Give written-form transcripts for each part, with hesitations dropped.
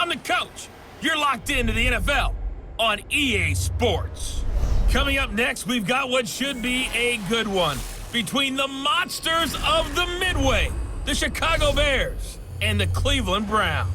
I'm the coach. You're locked into the NFL on EA Sports. Coming up next, we've got what should be a good one between the monsters of the Midway, the Chicago Bears, and the Cleveland Browns.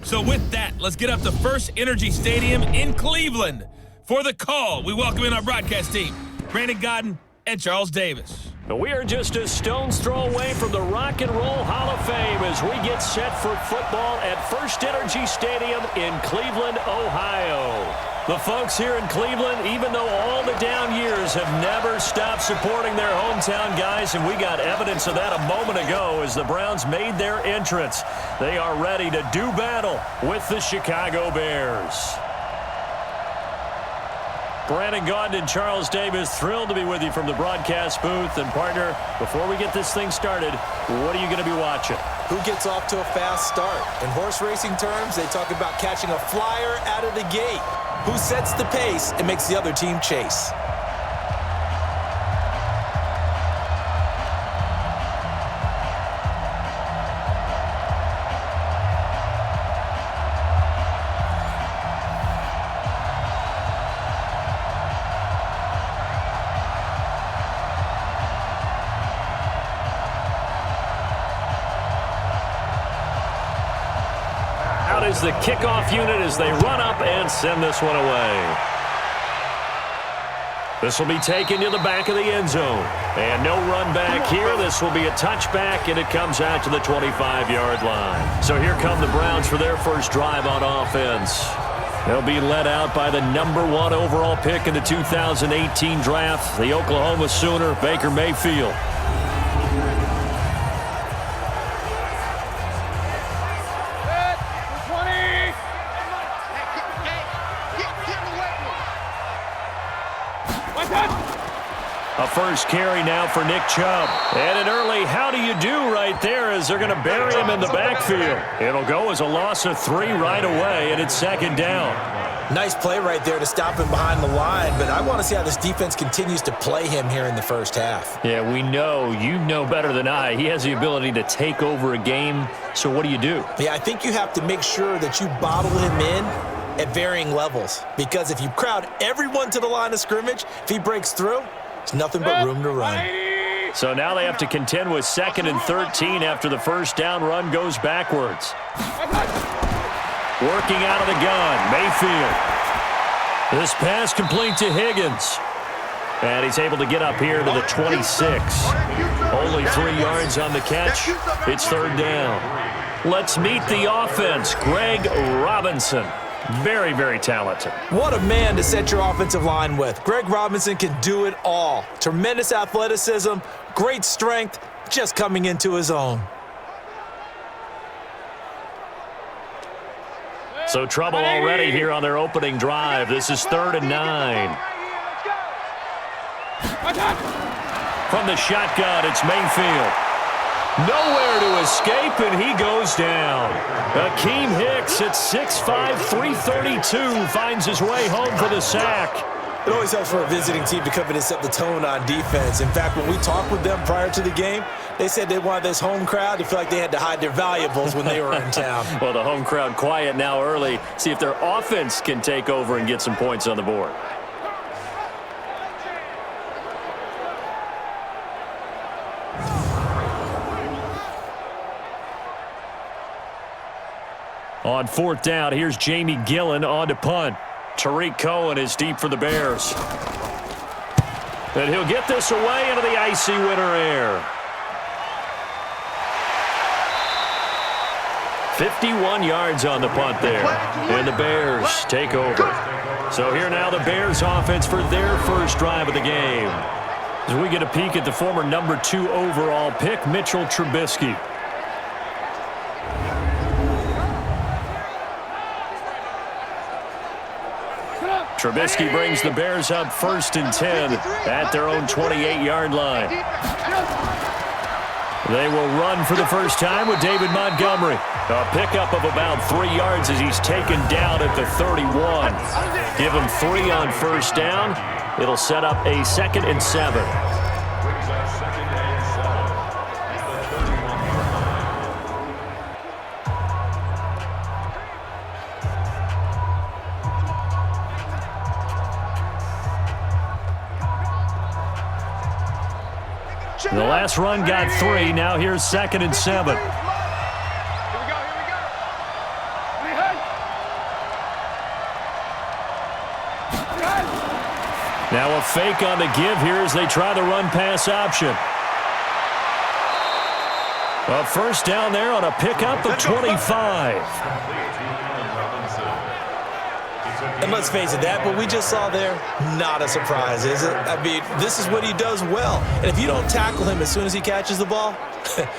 So with that, let's get up to First Energy Stadium in Cleveland. For the call, we welcome in our broadcast team, Brandon Godden and Charles Davis. We are just a stone's throw away from the Rock and Roll Hall of Fame as we get set for football at First Energy Stadium in Cleveland, Ohio. The folks here in Cleveland, even though all the down years, have never stopped supporting their hometown guys, and we got evidence of that a moment ago as the Browns made their entrance. They are ready to do battle with the Chicago Bears. Brandon Gaudin and Charles Davis, thrilled to be with you from the broadcast booth. And partner, before we get this thing started, what are you going to be watching? Who gets off to a fast start? In horse racing terms, they talk about catching a flyer out of the gate. Who sets the pace and makes the other team chase? Is the kickoff unit as they run up and send this one away. This will be taken to the back of the end zone. And no run back here. This will be a touchback, and it comes out to the 25-yard line. So here come the Browns for their first drive on offense. They'll be led out by the #1 overall pick in the 2018 draft, the Oklahoma Sooner, Baker Mayfield. A first carry now for Nick Chubb. And an early how do you do right there as they're going to bury him in the backfield. It'll go as a loss of 3 right away, and it's second down. Nice play right there to stop him behind the line, but I want to see how this defense continues to play him here in the first half. Yeah, we know. You know better than I. He has the ability to take over a game, so what do you do? Yeah, I think you have to make sure that you bottle him in at varying levels, because if you crowd everyone to the line of scrimmage, if he breaks through, there's nothing but room to run. So now they have to contend with 2nd and 13 after the first down run goes backwards. Working out of the gun, Mayfield. This pass complete to Higgins. And he's able to get up here to the 26. Only 3 yards on the catch. It's third down. Let's meet the offense. Greg Robinson. Very, very talented. What a man to set your offensive line with. Greg Robinson can do it all. Tremendous athleticism, great strength, just coming into his own. So trouble already here on their opening drive. This is 3rd and 9. From the shotgun, it's Mayfield. Nowhere to escape, and he goes down. Akeem Hicks at 6'5", 332 finds his way home for the sack. It always helps for a visiting team to come in and set the tone on defense. In fact, when we talked with them prior to the game, they said they wanted this home crowd to feel like they had to hide their valuables when they were in town. Well, the home crowd quiet now early. See if their offense can take over and get some points on the board. On 4th down, here's Jamie Gillen on to punt. Tariq Cohen is deep for the Bears. And he'll get this away into the icy winter air. 51 yards on the punt there. And the Bears take over. So here now the Bears offense for their first drive of the game. As we get a peek at the former #2 overall pick, Mitchell Trubisky. Trubisky brings the Bears up 1st and 10 at their own 28-yard line. They will run for the first time with David Montgomery. A pickup of about 3 yards as he's taken down at the 31. Give him 3 on first down. It'll set up a 2nd and 7. Last run got 3. Now here's 2nd and 7. Now a fake on the give here as they try the run-pass option. A first down there on a pickup of 25. And let's face it, that what we just saw there, not a surprise, is it? I mean, this is what he does well. And if you don't tackle him as soon as he catches the ball,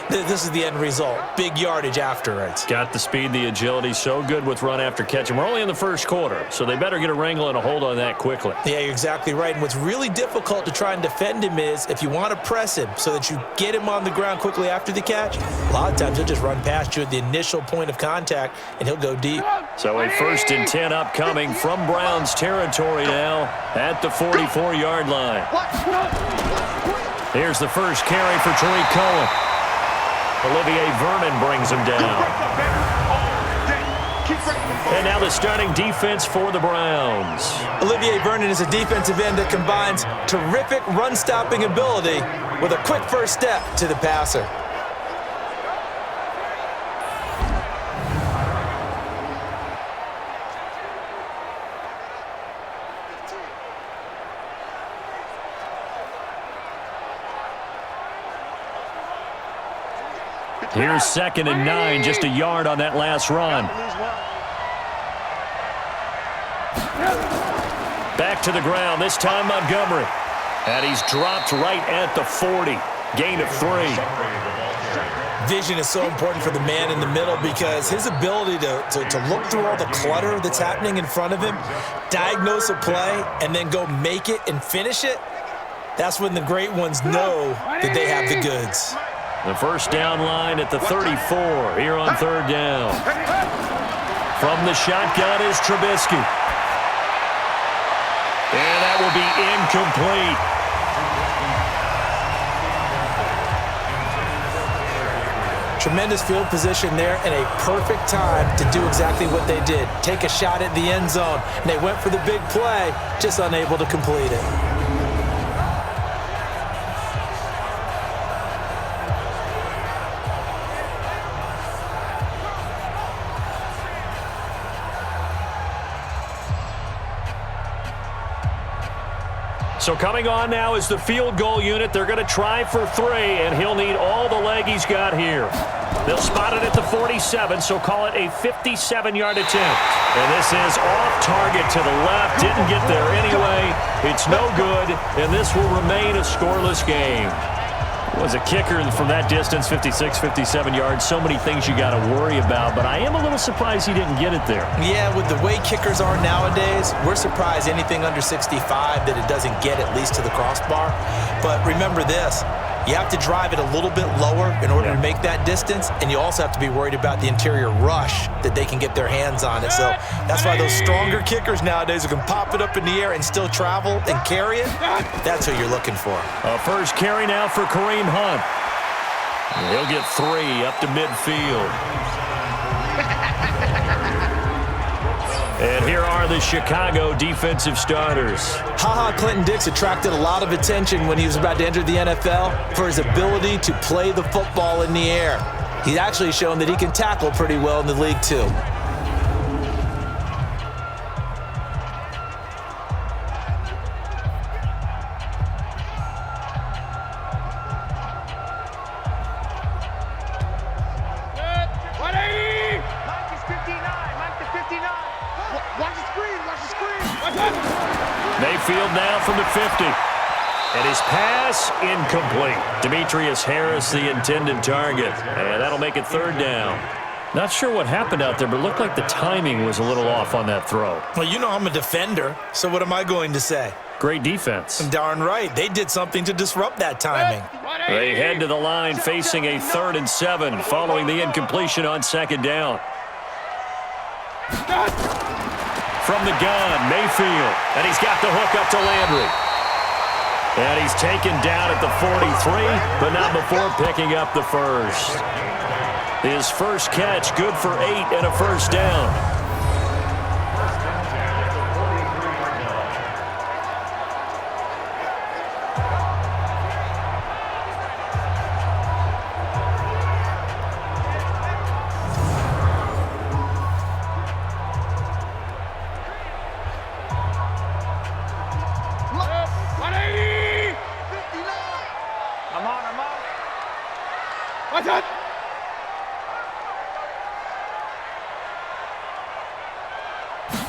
this is the end result. Big yardage afterwards. Got the speed, the agility, so good with run after catch. And we're only in the first quarter, so they better get a wrangle and a hold on that quickly. Yeah, you're exactly right. And what's really difficult to try and defend him is if you want to press him so that you get him on the ground quickly after the catch, a lot of times he'll just run past you at the initial point of contact, and he'll go deep. So a 1st and 10 upcoming from Browns territory now at the 44-yard line. Here's the first carry for Tariq Cohen. Olivier Vernon brings him down. And now the starting defense for the Browns. Olivier Vernon is a defensive end that combines terrific run-stopping ability with a quick first step to the passer. Here's 2nd and 9, just a yard on that last run. Back to the ground, this time Montgomery. And he's dropped right at the 40. Gain of 3. Vision is so important for the man in the middle because his ability to look through all the clutter that's happening in front of him, diagnose a play, and then go make it and finish it, that's when the great ones know that they have the goods. The first down line at the 34 here on 3rd down. From the shotgun is Trubisky. And that will be incomplete. Tremendous field position there and a perfect time to do exactly what they did. Take a shot at the end zone. And they went for the big play, just unable to complete it. So coming on now is the field goal unit. They're going to try for 3, and he'll need all the leg he's got here. They'll spot it at the 47, so call it a 57-yard attempt. And this is off target to the left. Didn't get there anyway. It's no good, and this will remain a scoreless game. Was a kicker from that distance, 56, 57 yards. So many things you got to worry about, but I am a little surprised he didn't get it there. Yeah, with the way kickers are nowadays, we're surprised anything under 65 that it doesn't get at least to the crossbar. But remember this, you have to drive it a little bit lower in order to make that distance, and you also have to be worried about the interior rush that they can get their hands on it. So that's why those stronger kickers nowadays who can pop it up in the air and still travel and carry it, that's who you're looking for. A first carry now for Kareem Hunt. He'll get 3 up to midfield. And here are the Chicago defensive starters. Clinton Dix attracted a lot of attention when he was about to enter the NFL for his ability to play the football in the air. He's actually shown that he can tackle pretty well in the league, too. Mayfield now from the 50. And his pass incomplete. Demetrius Harris, the intended target. And that'll make it 3rd down. Not sure what happened out there, but it looked like the timing was a little off on that throw. Well, you know I'm a defender, so what am I going to say? Great defense. Darn right. They did something to disrupt that timing. They head to the line facing a 3rd and 7 following the incompletion on 2nd down. From the gun, Mayfield. And he's got the hook up to Landry. And he's taken down at the 43, but not before picking up the first. His first catch, good for 8 and a first down.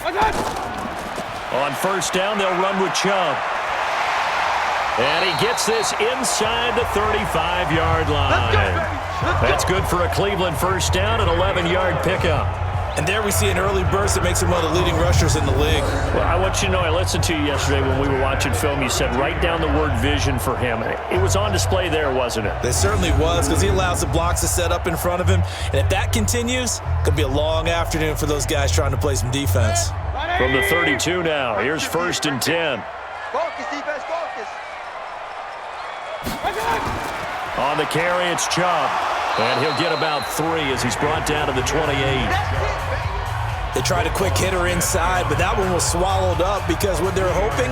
On first down, they'll run with Chubb. And he gets this inside the 35-yard line. That's good for a Cleveland first down, an 11-yard pickup. And there we see an early burst that makes him one of the leading rushers in the league. Well, I want you to know, I listened to you yesterday when we were watching film. You said write down the word vision for him. It was on display there, wasn't it? It certainly was, because he allows the blocks to set up in front of him. And if that continues, it could be a long afternoon for those guys trying to play some defense. From the 32 now, here's 1st and 10. Focus, defense, focus. On the carry, it's Chubb. And he'll get about 3 as he's brought down to the 28. They tried a quick hitter inside, but that one was swallowed up because what they're hoping,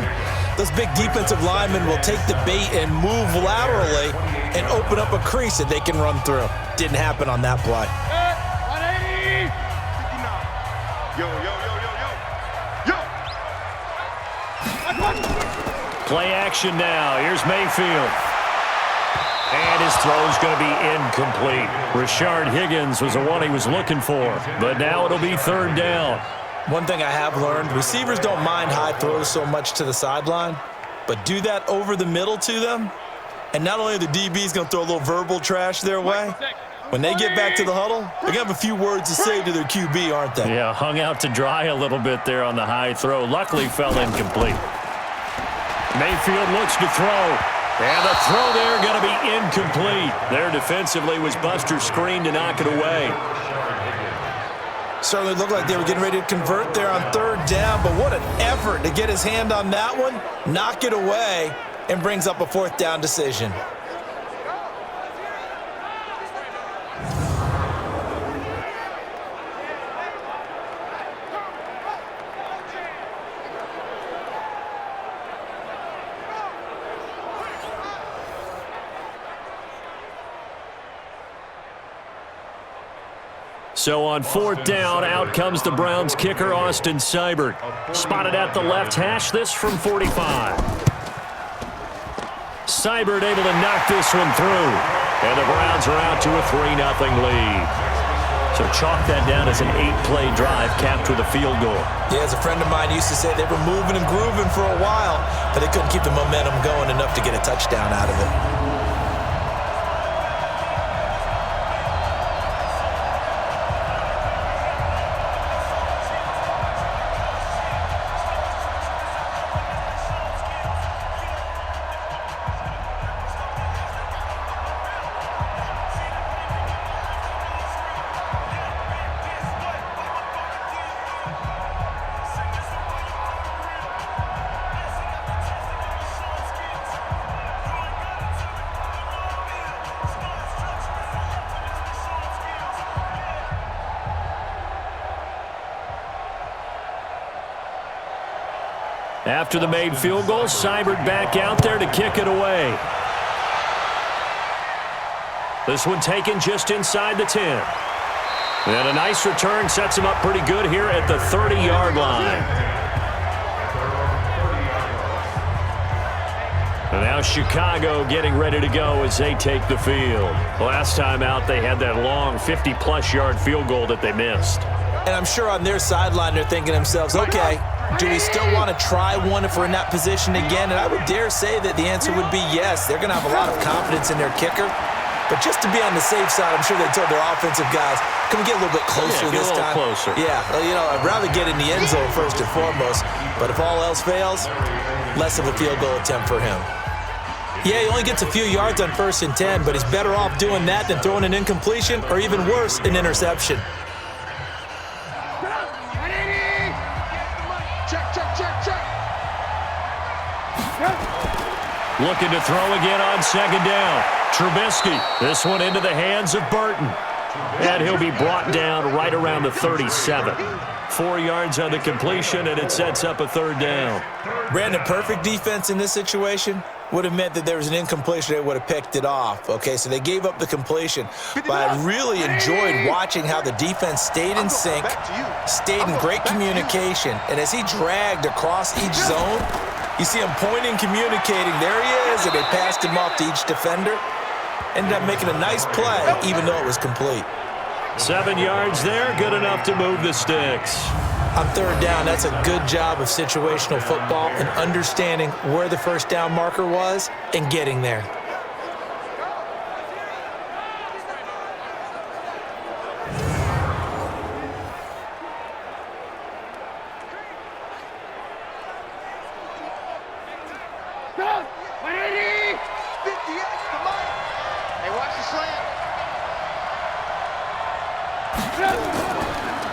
those big defensive linemen will take the bait and move laterally and open up a crease that they can run through. Didn't happen on that play. 180. Yo, yo, yo, yo, yo. Yo. Play action now. Here's Mayfield. And his throw's going to be incomplete. Rashard Higgins was the one he was looking for, but now it'll be 3rd down. One thing I have learned, receivers don't mind high throws so much to the sideline, but do that over the middle to them, and not only are the DBs going to throw a little verbal trash their way, when they get back to the huddle, they're going to have a few words to say to their QB, aren't they? Yeah, hung out to dry a little bit there on the high throw. Luckily fell incomplete. Mayfield looks to throw. And the throw there going to be incomplete. There defensively was Buster's screen to knock it away. Certainly looked like they were getting ready to convert there on 3rd down, but what an effort to get his hand on that one, knock it away, and brings up a 4th down decision. So on 4th down, out comes the Browns kicker, Austin Seibert. Spotted at the left hash, this from 45. Seibert able to knock this one through. And the Browns are out to a 3-0 lead. So chalk that down as an 8-play drive capped with a field goal. Yeah, as a friend of mine used to say, they were moving and grooving for a while, but they couldn't keep the momentum going enough to get a touchdown out of it. After the made field goal, Seibert back out there to kick it away. This one taken just inside the 10. And a nice return sets him up pretty good here at the 30-yard line. And now Chicago getting ready to go as they take the field. Last time out, they had that long 50-plus yard field goal that they missed. And I'm sure on their sideline, they're thinking to themselves, okay, do we still want to try one if we're in that position again? And I would dare say that the answer would be yes. They're going to have a lot of confidence in their kicker. But just to be on the safe side, I'm sure they told their offensive guys, can we get a little bit closer this time? Closer. Yeah, well, you know, I'd rather get in the end zone first and foremost. But if all else fails, less of a field goal attempt for him. Yeah, he only gets a few yards on 1st and 10, but he's better off doing that than throwing an incompletion or even worse, an interception. Looking to throw again on 2nd down. Trubisky, this one into the hands of Burton. And he'll be brought down right around the 37. 4 yards on the completion, and it sets up a 3rd down. Brandon, perfect defense in this situation would have meant that there was an incompletion. They would have picked it off. Okay, so they gave up the completion. But I really enjoyed watching how the defense stayed in sync, stayed in great communication. And as he dragged across each zone, you see him pointing, communicating. There he is, and they passed him off to each defender. Ended up making a nice play, even though it was complete. 7 yards there, good enough to move the sticks. On third down, that's a good job of situational football and understanding where the first down marker was and getting there.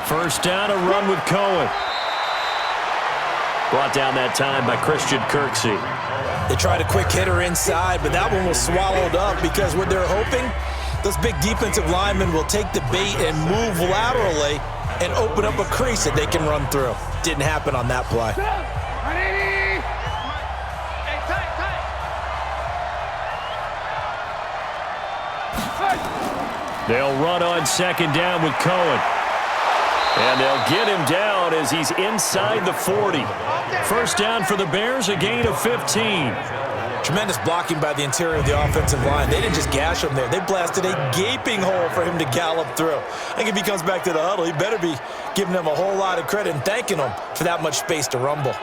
First down, a run with Cohen. Brought down that time by Christian Kirksey. They tried a quick hitter inside, but that one was swallowed up because what they're hoping, those big defensive linemen will take the bait and move laterally and open up a crease that they can run through. Didn't happen on that play. They'll run on second down with Cohen. And they'll get him down as he's inside the 40. First down for the Bears, a gain of 15. Tremendous blocking by the interior of the offensive line. They didn't just gash him there. They blasted a gaping hole for him to gallop through. I think if he comes back to the huddle, he better be giving them a whole lot of credit and thanking them for that much space to rumble.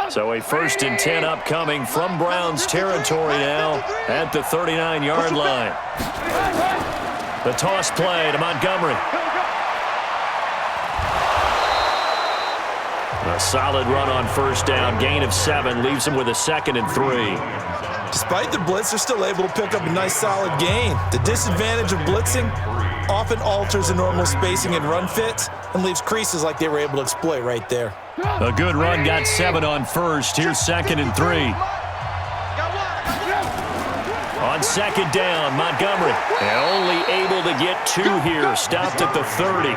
So a 1st and 10 upcoming from Browns territory now at the 39-yard line. The toss play to Montgomery. A solid run on first down. Gain of 7 leaves him with a 2nd and 3. Despite the blitz, they're still able to pick up a nice solid gain. The disadvantage of blitzing often alters the normal spacing and run fits and leaves creases like they were able to exploit right there. A good run, got 7 on first. Here's 2nd and 3. On second down, Montgomery. And only able to get 2 here. Stopped at the 30.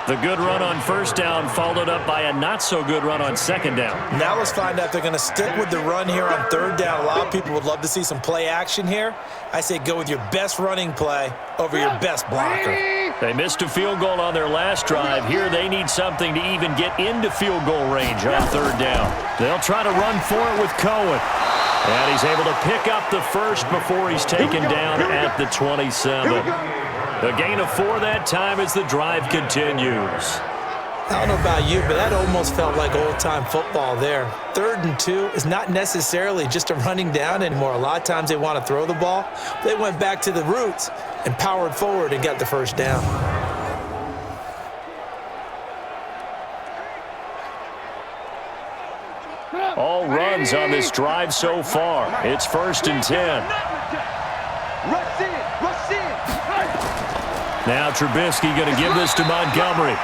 The good run on first down followed up by a not-so-good run on second down. Now let's find out if they're going to stick with the run here on third down. A lot of people would love to see some play action here. I say go with your best running play over your best blocker. They missed a field goal on their last drive. Here they need something to even get into field goal range on third down. They'll try to run for it with Cohen. And he's able to pick up the first before he's taken down at the 27. A gain of 4 that time as the drive continues. I don't know about you, but that almost felt like old-time football there. 3rd and 2 is not necessarily just a running down anymore. A lot of times they want to throw the ball. They went back to the roots and powered forward and got the first down. All runs on this drive so far. It's 1st and 10. Now Trubisky going to give this to Montgomery.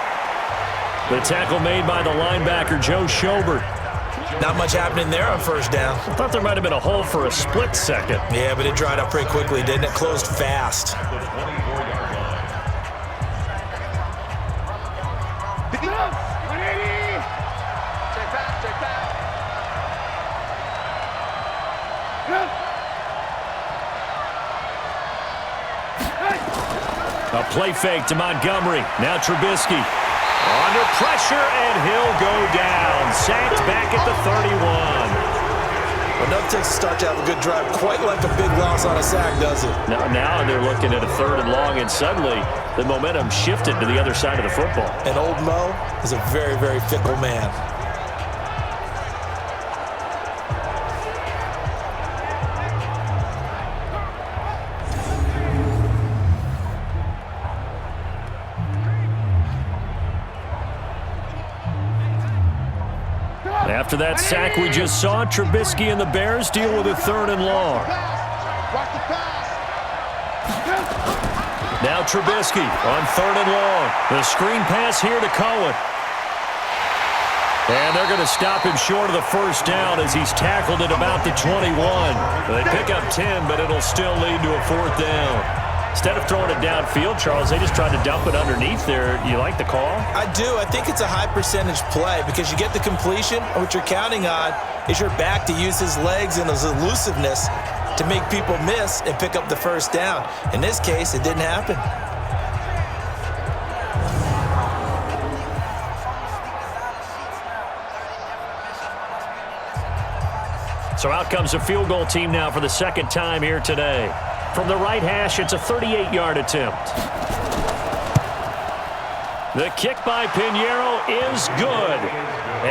The tackle made by the linebacker, Joe Schobert. Not much happening there on first down. I thought there might have been a hole for a split second. Yeah, but it dried up pretty quickly, didn't it? Closed fast. A play fake to Montgomery. Now Trubisky. Under pressure, and he'll go down. Sacked back at the 31. Enough takes to start to have a good drive. Quite like a big loss on a sack, does it? Now they're looking at a 3rd and long, and suddenly the momentum shifted to the other side of the football. And old Mo is a very, very fickle man. After that sack we just saw, Trubisky and the Bears deal with a 3rd and long. Now Trubisky on 3rd and long. The screen pass here to Cohen. And they're going to stop him short of the first down as he's tackled at about the 21. They pick up 10, but it'll still lead to a 4th down. Instead of throwing it downfield, Charles, they just tried to dump it underneath there. You like the call? I do. I think it's a high percentage play because you get the completion, and what you're counting on is your back to use his legs and his elusiveness to make people miss and pick up the first down. In this case, it didn't happen. So out comes a field goal team now for the second time here today. From the right hash, it's a 38-yard attempt. The kick by Pinheiro is good.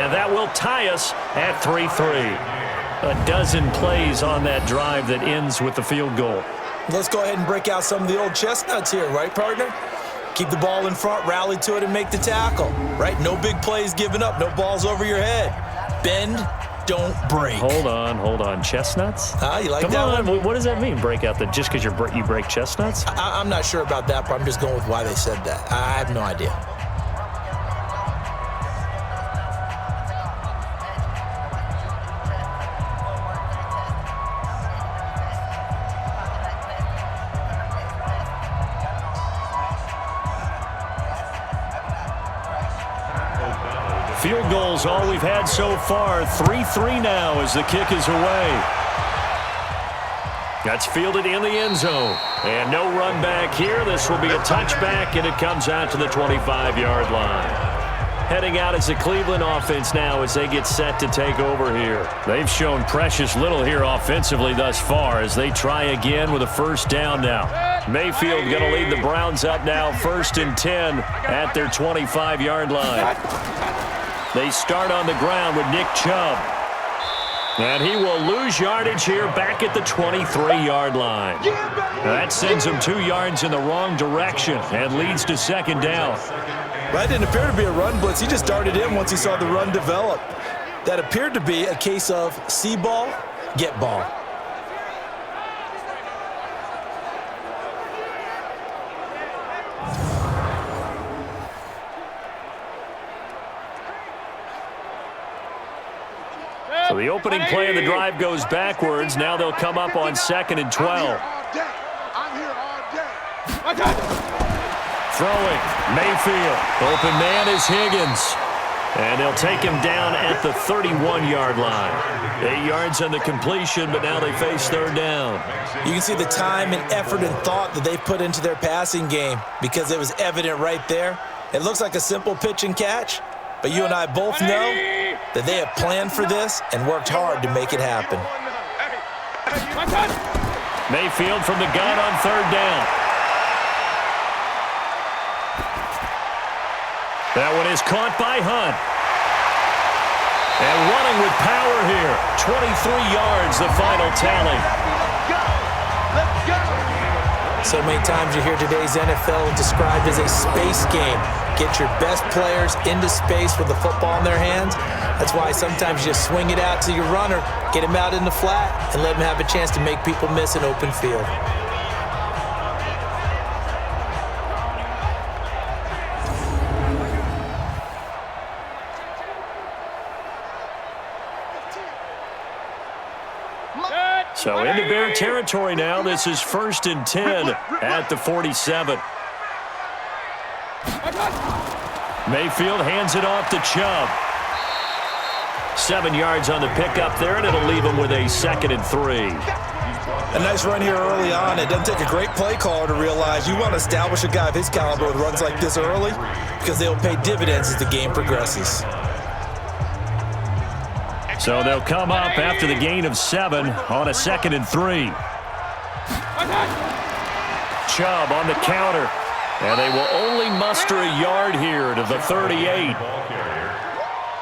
And that will tie us at 3-3. A dozen plays on that drive that ends with the field goal. Let's go ahead and break out some of the old chestnuts here, right, partner? Keep the ball in front, rally to it, and make the tackle, right? No big plays given up, no balls over your head. Bend, don't break. Hold on. Chestnuts? You like Come that on. one? What does that mean, break out? Just because you break chestnuts? I'm not sure about that, but I'm just going with why they said that. I have no idea. Field goals all we've had so far. 3-3 now as the kick is away. That's fielded in the end zone. And no run back here. This will be a touchback, and it comes out to the 25-yard line. Heading out is the Cleveland offense now as they get set to take over here. They've shown precious little here offensively thus far as they try again with a first down now. Mayfield going to lead the Browns up now 1st and 10 at their 25-yard line. They start on the ground with Nick Chubb. And he will lose yardage here back at the 23-yard line. That sends him 2 yards in the wrong direction and leads to second down. That didn't appear to be a run blitz. He just darted in once he saw the run develop. That appeared to be a case of see ball, get ball. So the opening play of the drive goes backwards. Now they'll come up on 2nd and 12. I'm here all day. Throwing, Mayfield. Open man is Higgins. And they'll take him down at the 31-yard line. 8 yards on the completion, but now they face third down. You can see the time and effort and thought that they put into their passing game because it was evident right there. It looks like a simple pitch and catch, but you and I both know that they have planned for this and worked hard to make it happen. Mayfield from the gun on third down. That one is caught by Hunt. And running with power here. 23 yards, the final tally. So many times you hear today's NFL described as a space game. Get your best players into space with the football in their hands. That's why sometimes you just swing it out to your runner, get him out in the flat, and let him have a chance to make people miss an open field. So into Bear territory now. This is 1st and 10 at the 47. Mayfield hands it off to Chubb. 7 yards on the pickup there, and it'll leave him with a 2nd and 3. A nice run here early on. It doesn't take a great play caller to realize you want to establish a guy of his caliber with runs like this early because they'll pay dividends as the game progresses. So they'll come up after the gain of 7 on a 2nd and 3. Chubb on the counter. And they will only muster a yard here to the 38.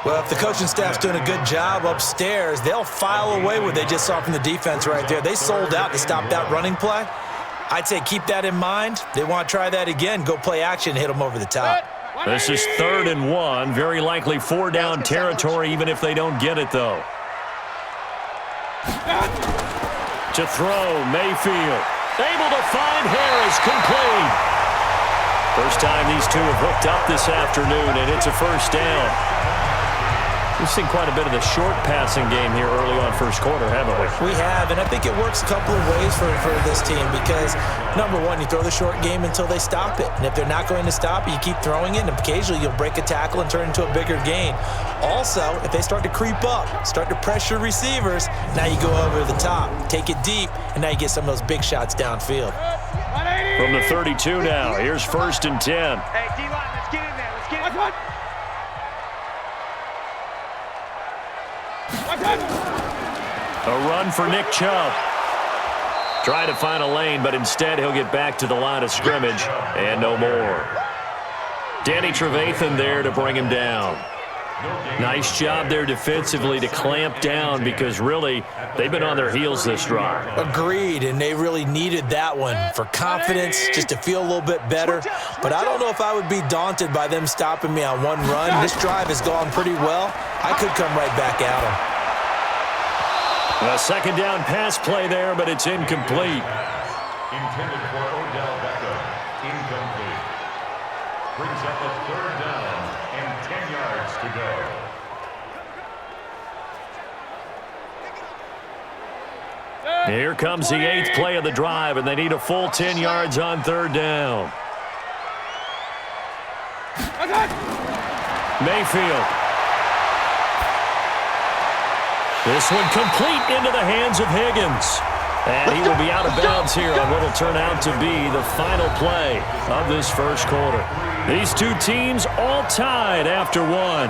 Well, if the coaching staff's doing a good job upstairs, they'll file away what they just saw from the defense right there. They sold out to stop that running play. I'd say keep that in mind. They want to try that again, go play action, hit them over the top. This is 3rd and 1. Very likely 4-down territory, even if they don't get it, though. To throw, Mayfield. Able to find Harris, complete. First time these two have hooked up this afternoon, and it's a first down. We've seen quite a bit of the short passing game here early on first quarter, haven't we? We have, and I think it works a couple of ways for this team because, number one, you throw the short game until they stop it. And if they're not going to stop it, you keep throwing it, and occasionally you'll break a tackle and turn it into a bigger gain. Also, if they start to creep up, start to pressure receivers, now you go over the top, take it deep, and now you get some of those big shots downfield. From the 32 now, here's 1st and 10. Hey, D-line, let's get in there. Let's get in there. A run for Nick Chubb. Try to find a lane, but instead he'll get back to the line of scrimmage and no more. Danny Trevathan there to bring him down. Nice job there defensively to clamp down because really they've been on their heels this drive. Agreed, and they really needed that one for confidence, just to feel a little bit better. But I don't know if I would be daunted by them stopping me on one run. This drive has gone pretty well. I could come right back at them. A second down pass play there, but it's incomplete. Intended for Odell Beckham. Incomplete. Brings up a third down and 10 yards to go. Here comes the 8th play of the drive, and they need a full 10 yards on third down. Mayfield. This one complete into the hands of Higgins. And he will be out of bounds here on what will turn out to be the final play of this first quarter. These two teams all tied after one.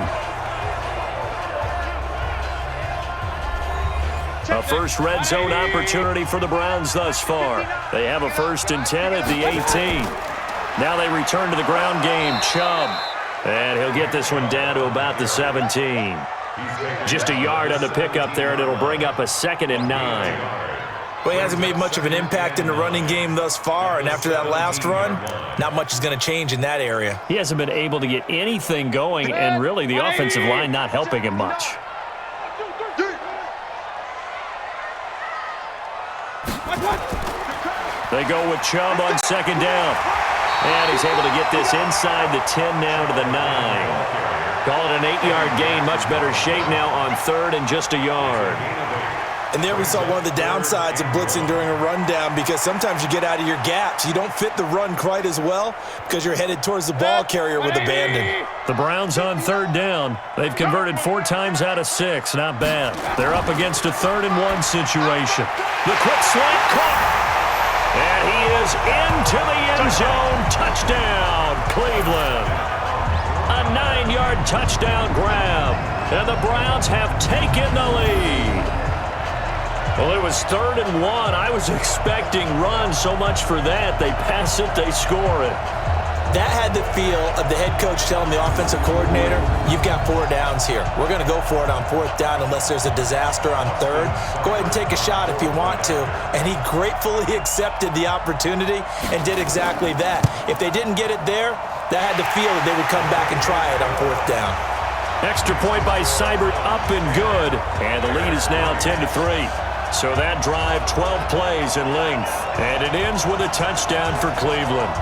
A first red zone opportunity for the Browns thus far. They have a 1st and 10 at the 18. Now they return to the ground game. Chubb. And he'll get this one down to about the 17. Just a yard on the pickup there, and it'll bring up a 2nd and 9. Well, he hasn't made much of an impact in the running game thus far, and after that last run, not much is going to change in that area. He hasn't been able to get anything going, and really the offensive line not helping him much. They go with Chubb on 2nd down. And he's able to get this inside the 10 now to the 9. Call it an 8-yard gain. Much better shape now on 3rd and just a yard. And there we saw one of the downsides of blitzing during a rundown, because sometimes you get out of your gaps. You don't fit the run quite as well because you're headed towards the ball carrier with abandon. The Browns on 3rd down. They've converted 4 times out of 6. Not bad. They're up against a 3rd and 1 situation. The quick slant caught. And he is into the end zone. Touchdown, Cleveland. A 9-yard touchdown grab. And the Browns have taken the lead. Well, it was 3rd and 1. I was expecting runs, so much for that. They pass it, they score it. That had the feel of the head coach telling the offensive coordinator, you've got 4 downs here. We're going to go for it on 4th down unless there's a disaster on 3rd. Go ahead and take a shot if you want to. And he gratefully accepted the opportunity and did exactly that. If they didn't get it there, that had the feel that they would come back and try it on 4th down. Extra point by Seibert, up and good. And the lead is now 10-3. So that drive, 12 plays in length. And it ends with a touchdown for Cleveland.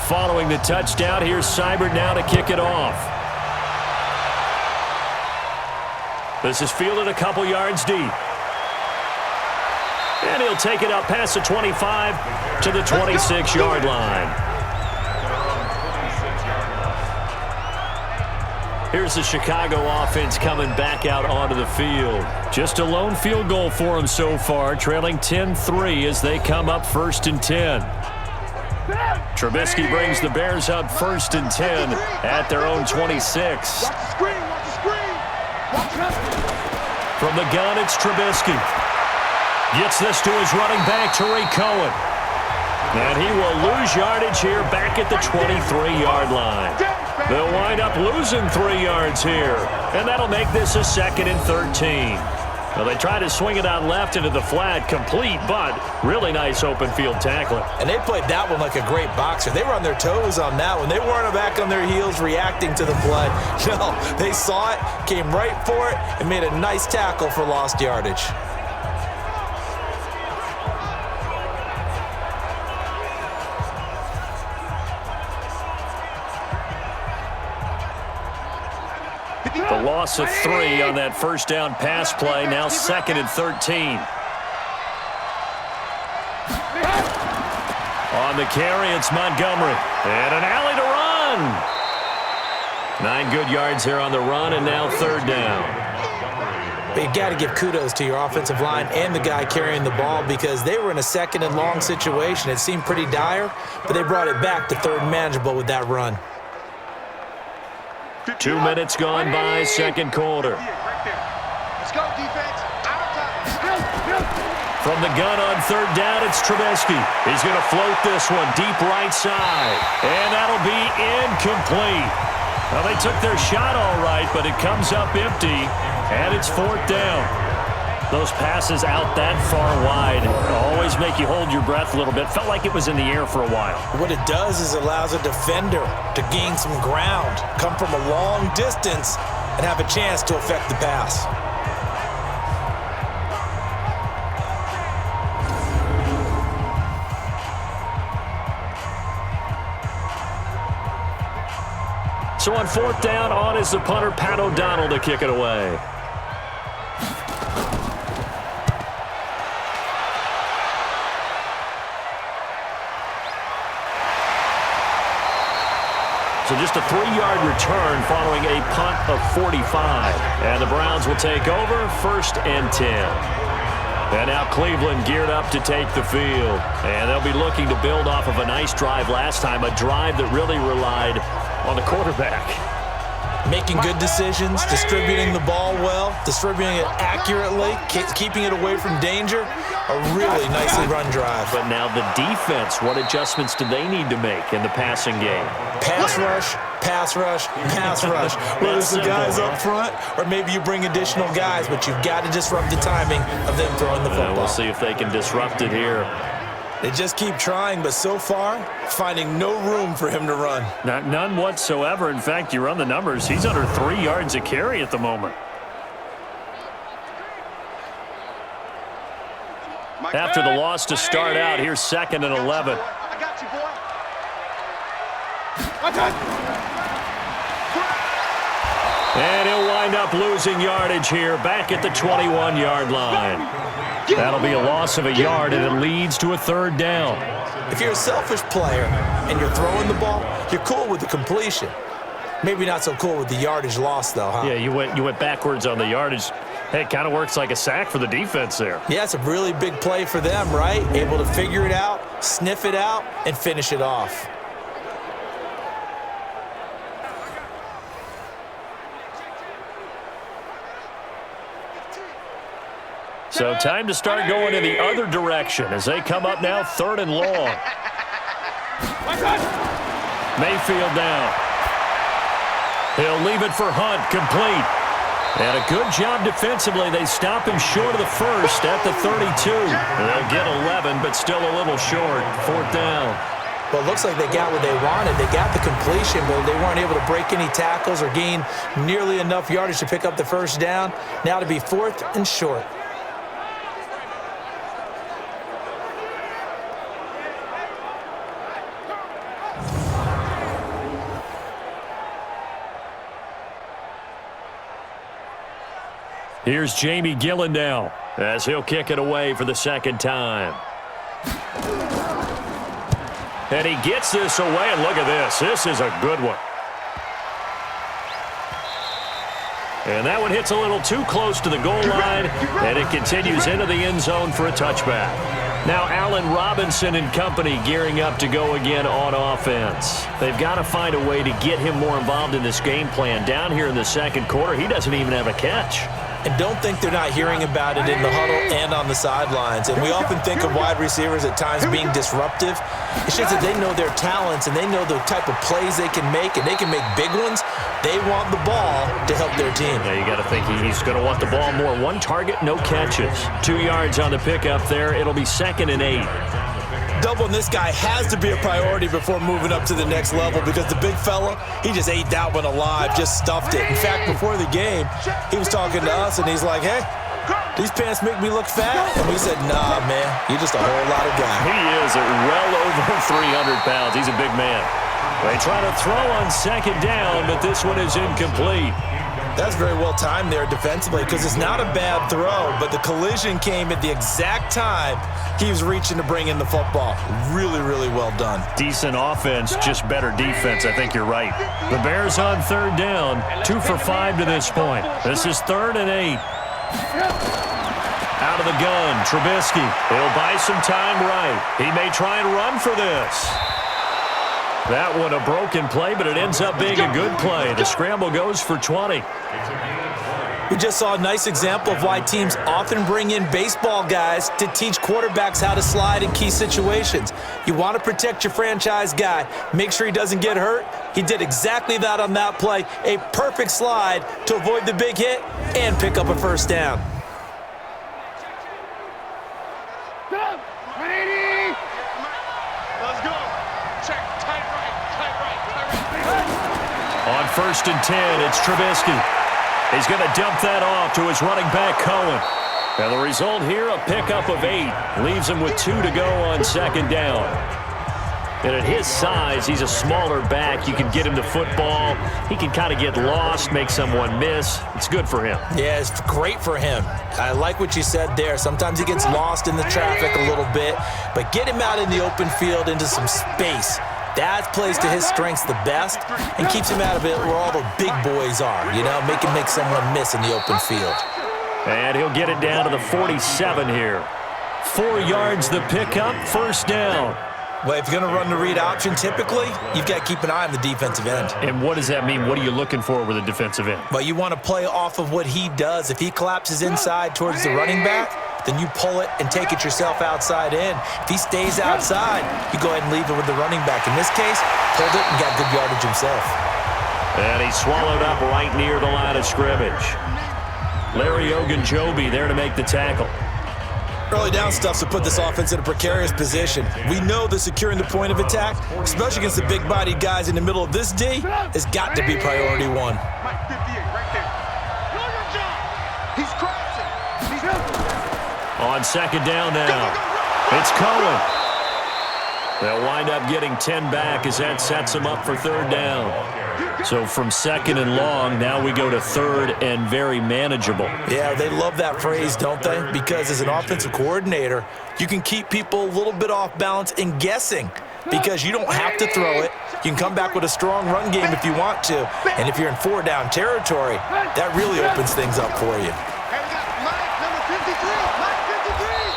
Following the touchdown, here's Seibert now to kick it off. This is fielded a couple yards deep. And he'll take it up past the 25 to the 26-yard line. Here's the Chicago offense coming back out onto the field. Just a lone field goal for them so far, trailing 10-3 as they come up 1st and 10. Trubisky brings the Bears up 1st and 10 at their own 26. From the gun, it's Trubisky. Gets this to his running back, Tariq Cohen. And he will lose yardage here back at the 23-yard line. They'll wind up losing 3 yards here. And that'll make this a 2nd and 13. Well, they try to swing it out left into the flat, complete, but really nice open field tackling. And they played that one like a great boxer. They were on their toes on that one. They weren't back on their heels reacting to the play. No, they saw it, came right for it, and made a nice tackle for lost yardage. The loss of 3 on that first down pass play. Now 2nd and 13. On the carry, it's Montgomery. And an alley to run. 9 good yards here on the run, and now 3rd down. But you got to give kudos to your offensive line and the guy carrying the ball because they were in a 2nd and long situation. It seemed pretty dire, but they brought it back to 3rd and manageable with that run. 2 minutes gone by, 2nd quarter. Let's go, defense. Out of time. From the gun on 3rd down, it's Trubisky. He's going to float this one deep right side. And that'll be incomplete. Well, they took their shot all right, but it comes up empty, and it's 4th down. Those passes out that far wide always make you hold your breath a little bit. Felt like it was in the air for a while. What it does is allows a defender to gain some ground, come from a long distance, and have a chance to affect the pass. So on 4th down, on is the punter, Pat O'Donnell, to kick it away. So just a 3-yard return following a punt of 45. And the Browns will take over 1st and 10. And now Cleveland geared up to take the field. And they'll be looking to build off of a nice drive last time, a drive that really relied on the quarterback. Making good decisions, distributing the ball well, distributing it accurately, keeping it away from danger. A really nicely run drive. But now the defense, what adjustments do they need to make in the passing game? Pass rush, pass rush, pass rush. Whether it's the guys up front or maybe you bring additional guys, but you've got to disrupt the timing of them throwing the football. We'll see if they can disrupt it here. They just keep trying, but so far, finding no room for him to run. None whatsoever. In fact, you run the numbers. He's under 3 yards a carry at the moment. After the loss to start out, here's 2nd and 11. I got you, boy. And he'll wind up losing yardage here back at the 21-yard line. That'll be a loss of a yard, and it leads to a 3rd down. If you're a selfish player and you're throwing the ball, you're cool with the completion. Maybe not so cool with the yardage loss, though, huh? Yeah, you went backwards on the yardage. Hey, it kind of works like a sack for the defense there. Yeah, it's a really big play for them, right? Able to figure it out, sniff it out, and finish it off. So time to start going in the other direction as they come up now 3rd and long. Mayfield down. He'll leave it for Hunt, complete. And a good job defensively. They stop him short of the first at the 32. They'll get 11, but still a little short. 4th down. Well, it looks like they got what they wanted. They got the completion, but they weren't able to break any tackles or gain nearly enough yardage to pick up the first down. Now to be 4th and short. Here's Jamie Gillen now as he'll kick it away for the 2nd time. And he gets this away, and look at this. This is a good one. And that one hits a little too close to the goal line, and it continues into the end zone for a touchback. Now Allen Robinson and company gearing up to go again on offense. They've got to find a way to get him more involved in this game plan. Down here in the 2nd quarter, he doesn't even have a catch. And don't think they're not hearing about it in the huddle and on the sidelines. And we often think of wide receivers at times being disruptive. It's just that they know their talents and they know the type of plays they can make, and they can make big ones. They want the ball to help their team. Yeah, you got to think he's going to want the ball more. 1 target, no catches. 2 yards on the pickup there. It'll be 2nd and 8. Doubling this guy has to be a priority before moving up to the next level because the big fella, he just ate that one alive, just stuffed it. In fact, before the game, he was talking to us, and he's like, hey, these pants make me look fat? And we said, nah, man, you're just a whole lot of guy. He is at well over 300 pounds. He's a big man. They try to throw on 2nd down, but this one is incomplete. That's very well timed there defensively because it's not a bad throw, but the collision came at the exact time he was reaching to bring in the football. Really, really well done. Decent offense, just better defense. I think you're right. The Bears on third down, 2 for 5 to this point. This is 3rd and 8. Out of the gun, Trubisky. He'll buy some time right. He may try and run for this. That one a broken play, but it ends up being a good play. The scramble goes for 20. We just saw a nice example of why teams often bring in baseball guys to teach quarterbacks how to slide in key situations. You want to protect your franchise guy. Make sure he doesn't get hurt. He did exactly that on that play. A perfect slide to avoid the big hit and pick up a first down. On 1st and 10, it's Trubisky. He's going to dump that off to his running back, Cohen. And the result here, a pickup of 8. Leaves him with 2 to go on 2nd down. And at his size, he's a smaller back. You can get him to football. He can kind of get lost, make someone miss. It's good for him. Yeah, it's great for him. I like what you said there. Sometimes he gets lost in the traffic a little bit, but get him out in the open field into some space. That plays to his strengths the best and keeps him out of it where all the big boys are, you know, make someone miss in the open field. And he'll get it down to the 47 here. 4 yards the pickup, 1st down. Well, if you're going to run the read option, typically, you've got to keep an eye on the defensive end. And what does that mean? What are you looking for with a defensive end? Well, you want to play off of what he does. If he collapses inside towards the running back, then you pull it and take it yourself outside in. If he stays outside, you go ahead and leave it with the running back. In this case, pulled it and got good yardage himself. And he swallowed up right near the line of scrimmage. Larry Ogunjobi there to make the tackle. Early down stuff to put this offense in a precarious position. We know that securing the point of attack, especially against the big-bodied guys in the middle of this D, has got to be priority 1. He's crossing. On 2nd down now, it's Cohen. They'll wind up getting 10 back as that sets them up for 3rd down. So from 2nd and long, now we go to 3rd and very manageable. Yeah, they love that phrase, don't they? Because as an offensive coordinator, you can keep people a little bit off balance and guessing because you don't have to throw it. You can come back with a strong run game if you want to. And if you're in 4-down territory, that really opens things up for you.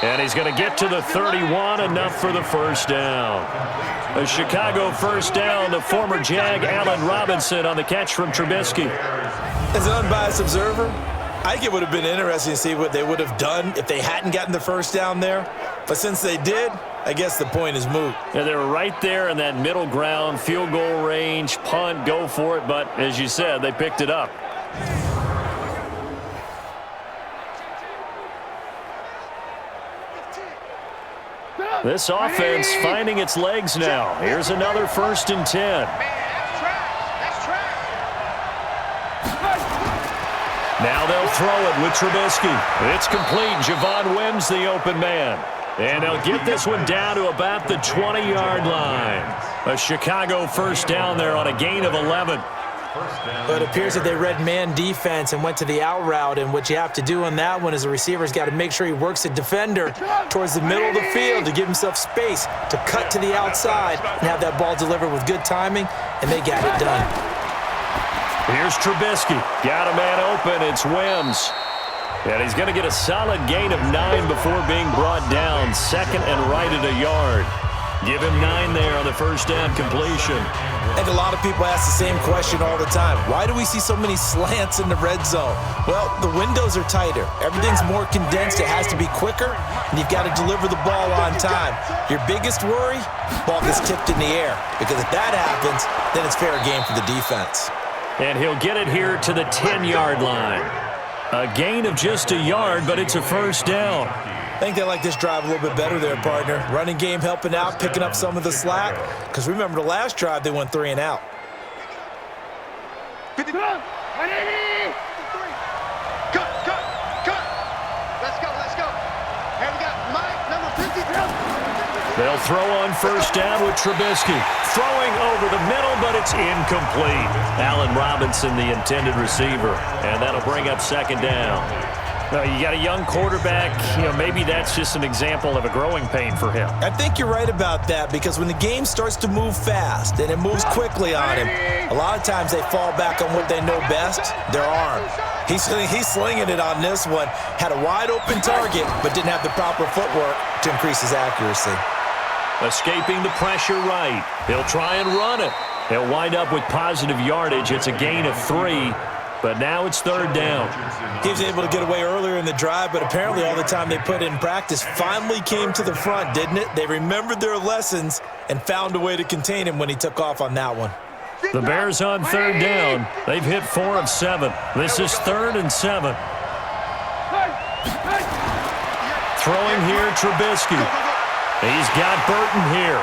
And he's going to get to the 31, enough for the 1st down. A Chicago 1st down, the former Jag Allen Robinson on the catch from Trubisky. As an unbiased observer, I think it would have been interesting to see what they would have done if they hadn't gotten the 1st down there. But since they did, I guess the point is moot. Yeah, they were right there in that middle ground, field goal range, punt, go for it. But as you said, they picked it up. This offense finding its legs now. Here's another 1st and 10. Now they'll throw it with Trubisky. It's complete. Javon Wims, the open man. And they'll get this one down to about the 20-yard line. A Chicago 1st down there on a gain of 11. But it appears that they read man defense and went to the out route, and what you have to do on that one is the receiver's got to make sure he works the defender towards the middle of the field to give himself space to cut to the outside and have that ball delivered with good timing, and they got it done. Here's Trubisky. Got a man open. It's Wims. And he's going to get a solid gain of 9 before being brought down. 2nd and right at a yard. Give him 9 there on the 1st down completion. I think a lot of people ask the same question all the time. Why do we see so many slants in the red zone? Well, the windows are tighter. Everything's more condensed. It has to be quicker, and you've got to deliver the ball on time. Your biggest worry, ball gets tipped in the air, because if that happens, then it's fair game for the defense. And he'll get it here to the 10-yard line. A gain of just a yard, but it's a 1st down. I think they like this drive a little bit better there, partner. Running game helping out, picking up some of the slack. Because remember, the last drive, they went 3 and out. Cut. Let's go. And we got Mike, number 53. They'll throw on first down with Trubisky. Throwing over the middle, but it's incomplete. Allen Robinson, the intended receiver. And that'll bring up second down. You got a young quarterback. Maybe that's just an example of a growing pain for him. I think you're right about that, because when the game starts to move fast and it moves quickly on him, a lot of times they fall back on what they know best, their arm. He's slinging it on this one. Had a wide-open target, but didn't have the proper footwork to increase his accuracy. Escaping the pressure right. He'll try and run it. He'll wind up with positive yardage. It's a gain of 3, but now it's third down. He was able to get away earlier in the drive, but apparently all the time they put in practice finally came to the front, didn't it? They remembered their lessons and found a way to contain him when he took off on that one. The Bears on third down. They've hit 4 of 7. This is 3rd and 7. Throwing here, Trubisky. He's got Burton here.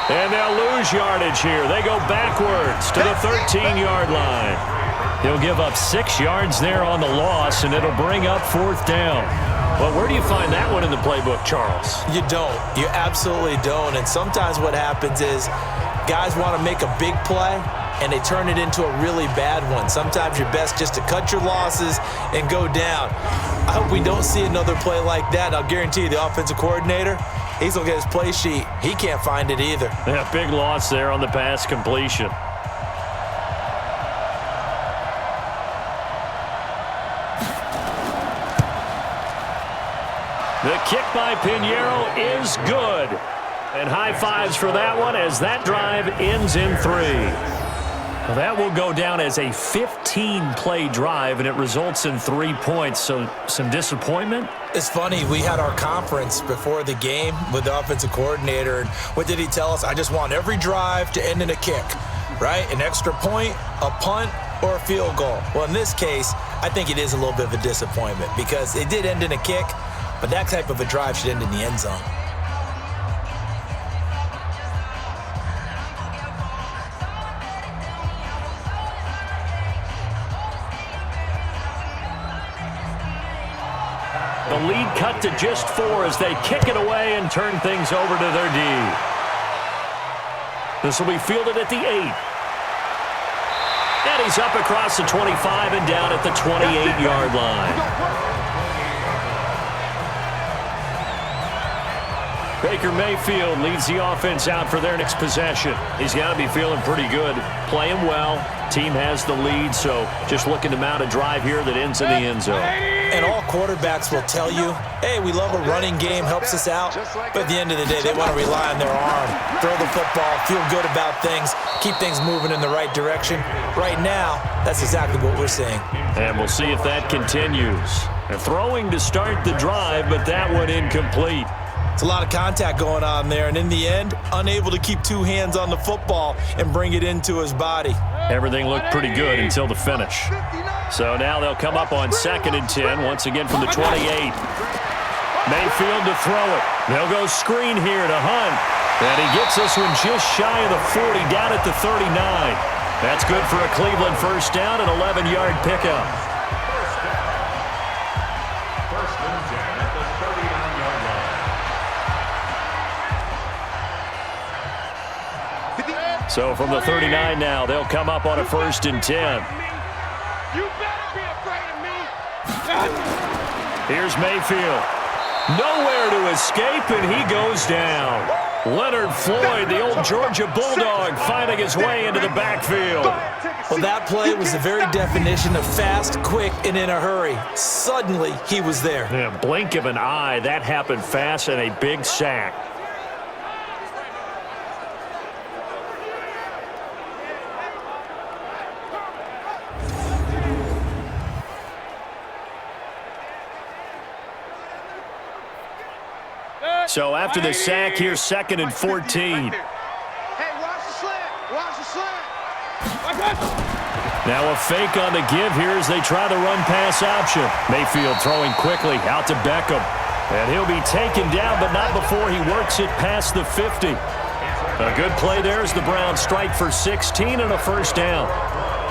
And they'll lose yardage here. They go backwards to the 13-yard line. He'll give up 6 yards there on the loss, and it'll bring up 4th down. Well, where do you find that one in the playbook, Charles? You don't. You absolutely don't. And sometimes what happens is guys want to make a big play, and they turn it into a really bad one. Sometimes you're best just to cut your losses and go down. I hope we don't see another play like that. I'll guarantee you the offensive coordinator, he's going to get his play sheet. He can't find it either. Yeah, big loss there on the pass completion. The kick by Pinheiro is good. And high fives for that one as that drive ends in 3. Well, that will go down as a 15-play drive, and it results in 3 points. So some disappointment? It's funny, we had our conference before the game with the offensive coordinator, and what did he tell us? I just want every drive to end in a kick, right? An extra point, a punt, or a field goal. Well, in this case, I think it is a little bit of a disappointment because it did end in a kick, but that type of a drive should end in the end zone. The lead cut to just 4 as they kick it away and turn things over to their D. This will be fielded at the 8. And he's up across the 25 and down at the 28-yard line. Baker Mayfield leads the offense out for their next possession. He's got to be feeling pretty good, playing well. Team has the lead, so just looking to mount a drive here that ends in the end zone. And all quarterbacks will tell you, hey, we love a running game, helps us out. But at the end of the day, they want to rely on their arm, throw the football, feel good about things, keep things moving in the right direction. Right now, that's exactly what we're seeing. And we'll see if that continues. They're throwing to start the drive, but that one incomplete. It's a lot of contact going on there, and in the end, unable to keep 2 hands on the football and bring it into his body. Everything looked pretty good until the finish. So now they'll come up on 2nd and 10, once again from the 28. Mayfield to throw it. They'll go screen here to Hunt. And he gets this one just shy of the 40, down at the 39. That's good for a Cleveland first down, an 11-yard pickup. First and 10 at the 39-yard line. So from the 39 now, they'll come up on a 1st and 10. You better be afraid of me. Here's Mayfield. Nowhere to escape, and he goes down. Leonard Floyd, the old Georgia Bulldog, finding his way into the backfield. Well, that play was the very definition of fast, quick, and in a hurry. Suddenly, he was there. Yeah, blink of an eye, that happened fast, and a big sack. So after the sack, here's 2nd and 14. Hey, watch the slant. Watch the slant. Now a fake on the give here as they try the run-pass option. Mayfield throwing quickly out to Beckham. And he'll be taken down, but not before he works it past the 50. A good play there as the Browns strike for 16 and a first down.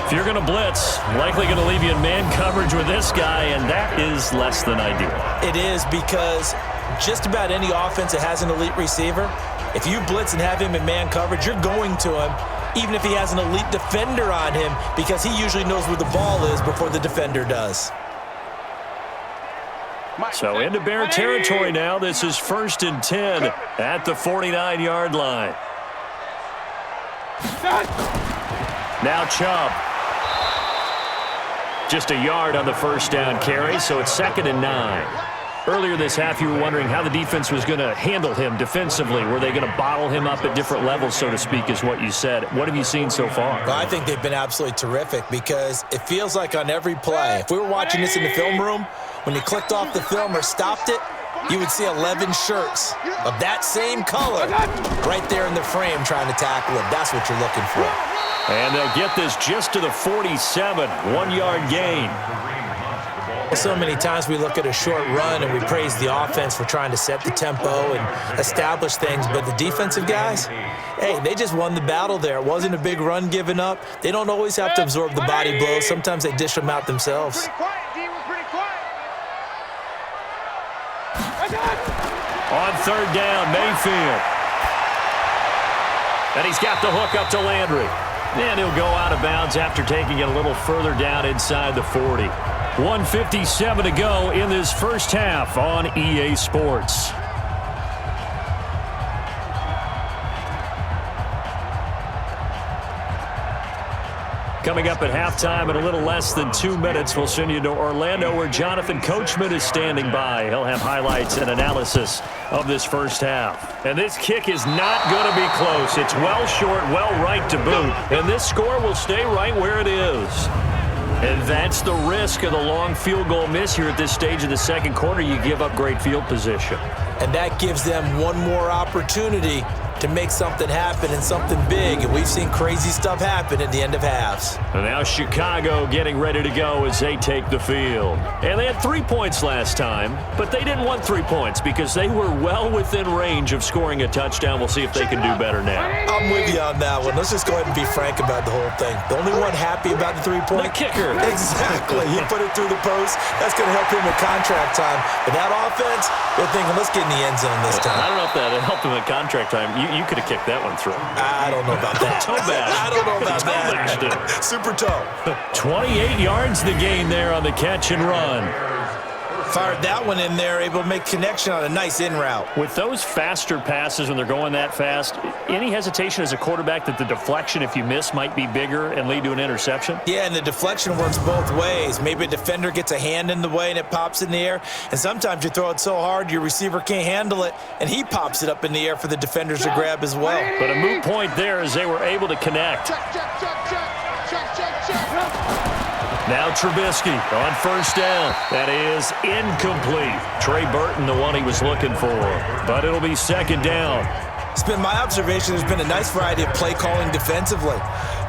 If you're going to blitz, likely going to leave you in man coverage with this guy, and that is less than ideal. It is because just about any offense that has an elite receiver, if you blitz and have him in man coverage, you're going to him, even if he has an elite defender on him, because he usually knows where the ball is before the defender does. So into Bear territory now. This is 1st and 10 at the 49-yard line. Now Chubb. Just a yard on the first down carry, so it's 2nd and 9. Earlier this half, you were wondering how the defense was going to handle him defensively. Were they going to bottle him up at different levels, so to speak, is what you said. What have you seen so far? Well, I think they've been absolutely terrific because it feels like on every play, if we were watching this in the film room, when he clicked off the film or stopped it, you would see 11 shirts of that same color right there in the frame trying to tackle him. That's what you're looking for. And they'll get this just to the 47, 1-yard gain. So many times we look at a short run and we praise the offense for trying to set the tempo and establish things, but the defensive guys, hey, they just won the battle there. It wasn't a big run given up. They don't always have to absorb the body blows. Sometimes they dish them out themselves. On 3rd down, Mayfield. And he's got the hook up to Landry. And he'll go out of bounds after taking it a little further down inside the 40. 1:57 to go in this first half on EA Sports. Coming up at halftime in a little less than 2 minutes, we'll send you to Orlando where Jonathan Coachman is standing by. He'll have highlights and analysis of this first half. And this kick is not going to be close. It's well short, well right to boot. And this score will stay right where it is. And that's the risk of the long field goal miss here at this stage of the second quarter. You give up great field position. And that gives them one more opportunity to make something happen and something big. And we've seen crazy stuff happen at the end of halves. And now Chicago getting ready to go as they take the field. And they had 3 points last time, but they didn't want 3 points because they were well within range of scoring a touchdown. We'll see if they can do better now. I'm with you on that one. Let's just go ahead and be frank about the whole thing. The only one happy about the 3-point? The kicker. Exactly. He put it through the post. That's going to help him with contract time. But that offense, they're thinking, let's get in the end zone this time. I don't know if that helped him at contract time. You could have kicked that one through. I don't know about that. Toe bash. I don't know about Toe bashed it. that. Super toe. 28 yards the gain there on the catch and run. Fired that one in there, able to make connection on a nice in route. With those faster passes when they're going that fast, any hesitation as a quarterback that the deflection, if you miss, might be bigger and lead to an interception? Yeah, and the deflection works both ways. Maybe a defender gets a hand in the way and it pops in the air, and sometimes you throw it so hard your receiver can't handle it, and he pops it up in the air for the defenders to grab as well. But a moot point there as they were able to connect. Now Trubisky on 1st down. That is incomplete. Trey Burton, the one he was looking for. But it'll be 2nd down. It's been my observation there's been a nice variety of play calling defensively.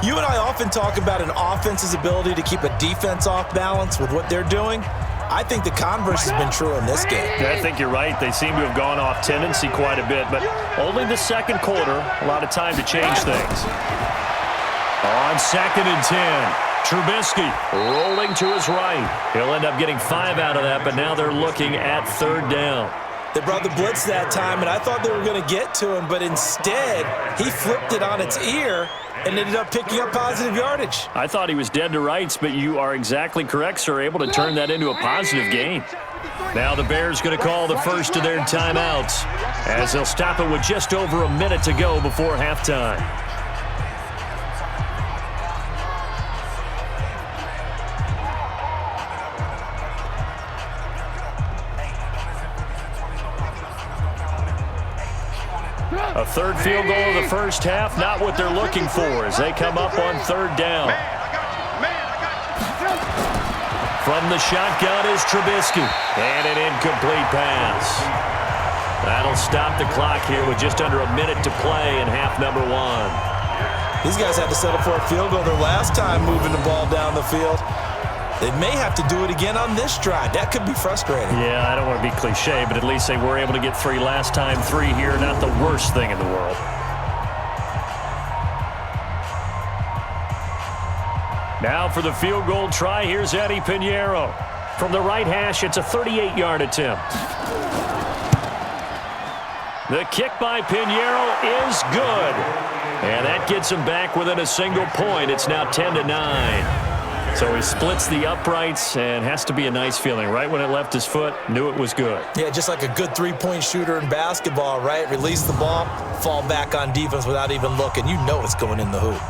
You and I often talk about an offense's ability to keep a defense off balance with what they're doing. I think the converse has been true in this game. I think you're right. They seem to have gone off tendency quite a bit, but only the second quarter, a lot of time to change things. On 2nd and 10. Trubisky rolling to his right. He'll end up getting 5 out of that, but now they're looking at 3rd down. They brought the blitz that time, and I thought they were going to get to him, but instead, he flipped it on its ear and ended up picking up positive yardage. I thought he was dead to rights, but you are exactly correct, sir, able to turn that into a positive gain. Now the Bears going to call the first of their timeouts as they'll stop it with just over a minute to go before halftime. A 3rd field goal of the first half, not what they're looking for as they come up on 3rd down. From the shotgun is Trubisky, and an incomplete pass. That'll stop the clock here with just under a minute to play in half number 1. These guys had to settle for a field goal their last time moving the ball down the field. They may have to do it again on this drive. That could be frustrating. Yeah, I don't want to be cliche, but at least they were able to get 3 last time. 3 here, not the worst thing in the world. Now for the field goal try, here's Eddie Pinheiro. From the right hash, it's a 38-yard attempt. The kick by Pinheiro is good. And that gets him back within a single point. It's now 10-9. So he splits the uprights and has to be a nice feeling. Right when it left his foot, knew it was good. Yeah, just like a good three-point shooter in basketball, right? Release the ball, fall back on defense without even looking. You know it's going in the hoop.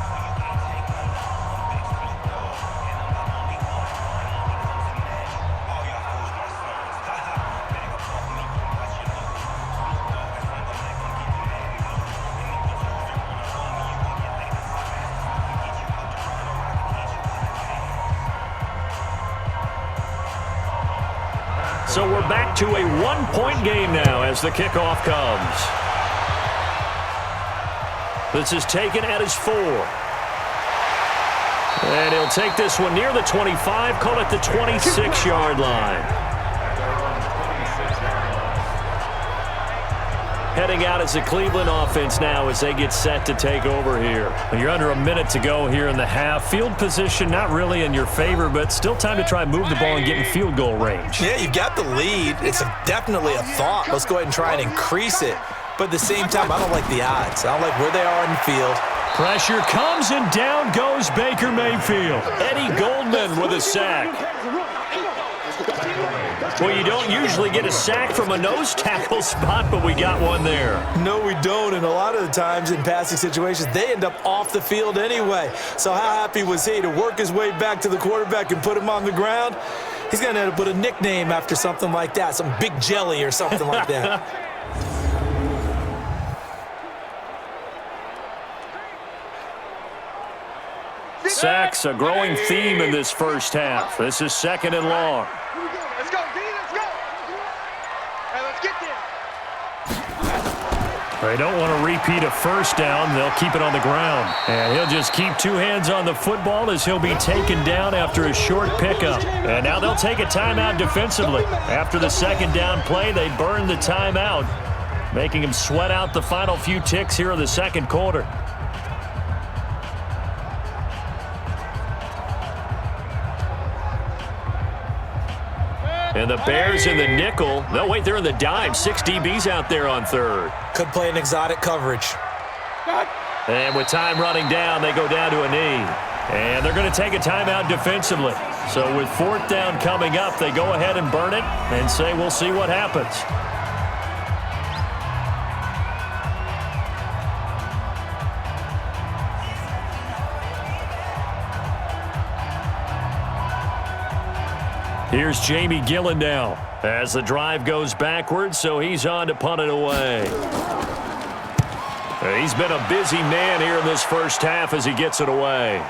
So we're back to a one-point game now as the kickoff comes. This is taken at his 4. And he'll take this one near the 25, call it the 26-yard line. Heading out as the Cleveland offense now as they get set to take over here. You're under a minute to go here in the half. Field position not really in your favor, but still time to try and move the ball and get in field goal range. Yeah, you've got the lead. It's definitely a thought. Let's go ahead and try and increase it. But at the same time, I don't like the odds. I don't like where they are in the field. Pressure comes and down goes Baker Mayfield. Eddie Goldman with a sack. Well, you don't usually get a sack from a nose tackle spot, but we got one there. No, we don't, and a lot of the times in passing situations, they end up off the field anyway. So how happy was he to work his way back to the quarterback and put him on the ground? He's going to end up with a nickname after something like that, some Big Jelly or something like that. Sacks, a growing theme in this first half. This is 2nd and long. Let's go, D, let's go. Hey, let's get there. They don't want to repeat a first down. They'll keep it on the ground. And he'll just keep 2 hands on the football as he'll be taken down after a short pickup. And now they'll take a timeout defensively. After the 2nd down play, they burn the timeout, making him sweat out the final few ticks here in the 2nd quarter. And the Bears in the nickel. No, wait, they're in the dime. 6 DBs out there on 3rd. Could play an exotic coverage. And with time running down, they go down to a knee. And they're going to take a timeout defensively. So with 4th down coming up, they go ahead and burn it and say, we'll see what happens. Here's Jamie Gillen now as the drive goes backwards, so he's on to punt it away. He's been a busy man here in this first half as he gets it away.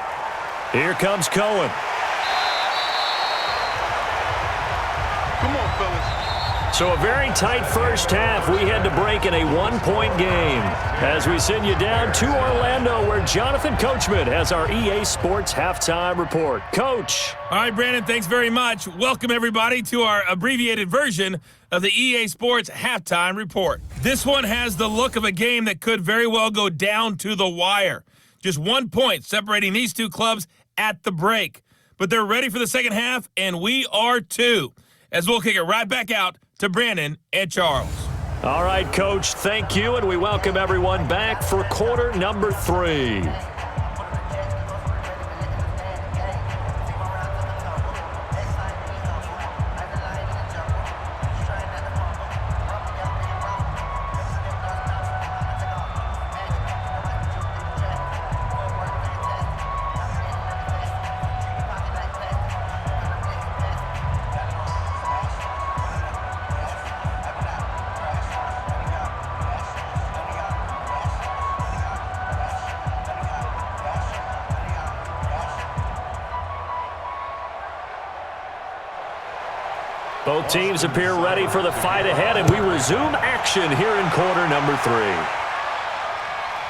Here comes Cohen. Come on, fellas. So a very tight first half. We had to break in a 1-point game as we send you down to Orlando where Jonathan Coachman has our EA Sports Halftime Report. Coach. All right, Brandon, thanks very much. Welcome, everybody, to our abbreviated version of the EA Sports Halftime Report. This one has the look of a game that could very well go down to the wire. Just 1 point separating these two clubs at the break. But they're ready for the second half, and we are too, as we'll kick it right back out to Brandon and Charles. All right, Coach, thank you, and we welcome everyone back for quarter number 3. Both teams appear ready for the fight ahead, and we resume action here in quarter number 3.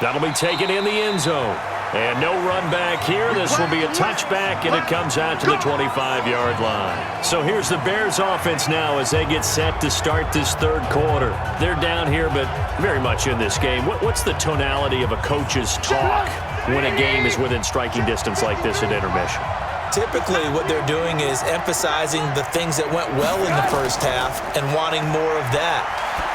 That'll be taken in the end zone. And no run back here. This will be a touchback, and it comes out to the 25-yard line. So here's the Bears offense now as they get set to start this third quarter. They're down here, but very much in this game. What's the tonality of a coach's talk when a game is within striking distance like this at intermission? Typically, what they're doing is emphasizing the things that went well in the first half and wanting more of that.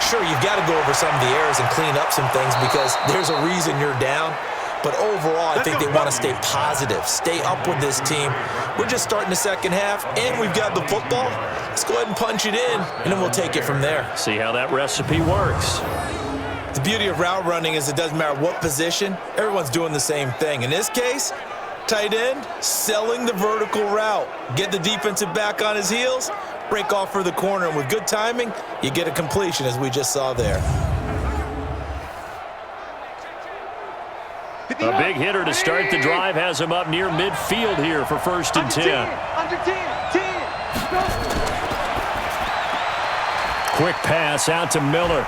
Sure, you've got to go over some of the errors and clean up some things because there's a reason you're down. But overall, I think they want to stay positive, stay up with this team. We're just starting the second half, and we've got the football. Let's go ahead and punch it in, and then we'll take it from there. See how that recipe works. The beauty of route running is it doesn't matter what position, everyone's doing the same thing. In this case, tight end, selling the vertical route. Get the defensive back on his heels, break off for the corner, and with good timing, you get a completion as we just saw there. A big hitter to start the drive has him up near midfield here for 1st and 10. Under 10, 10. Go. Quick pass out to Miller.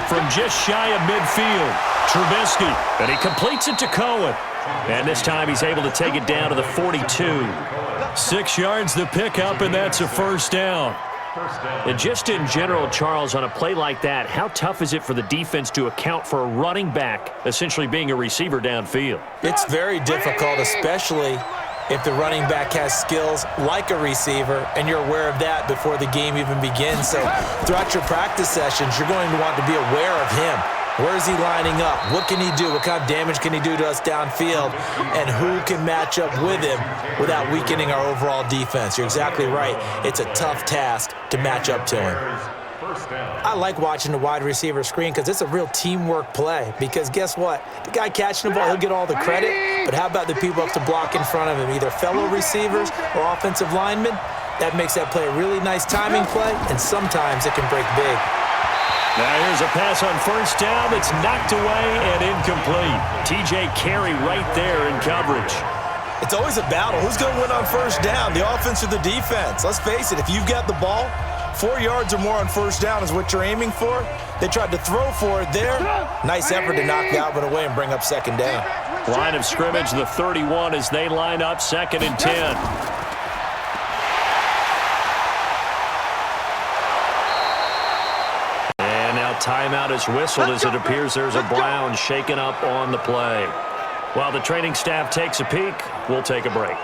From just shy of midfield, Trubisky, and he completes it to Cohen. And this time he's able to take it down to the 42. 6 yards the pickup, and that's a 1st down. And just in general, Charles, on a play like that, how tough is it for the defense to account for a running back essentially being a receiver downfield? It's very difficult, especially if the running back has skills like a receiver, and you're aware of that before the game even begins. So throughout your practice sessions, you're going to want to be aware of him. Where is he lining up? What can he do? What kind of damage can he do to us downfield? And who can match up with him without weakening our overall defense? You're exactly right. It's a tough task to match up to him. I like watching the wide receiver screen because it's a real teamwork play. Because guess what? The guy catching the ball, he'll get all the credit. But how about the people up to block in front of him, either fellow receivers or offensive linemen? That makes that play a really nice timing play, and sometimes it can break big. Now here's a pass on 1st down that's knocked away and incomplete. TJ Carey right there in coverage. It's always a battle. Who's going to win on 1st down, the offense or the defense? Let's face it, if you've got the ball, 4 yards or more on 1st down is what you're aiming for. They tried to throw for it there. Nice effort to knock that one away and bring up 2nd down. Line of scrimmage, the 31 as they line up 2nd and 10. Timeout is whistled as it appears there's a Brown shaken up on the play. While the training staff takes a peek, we'll take a break.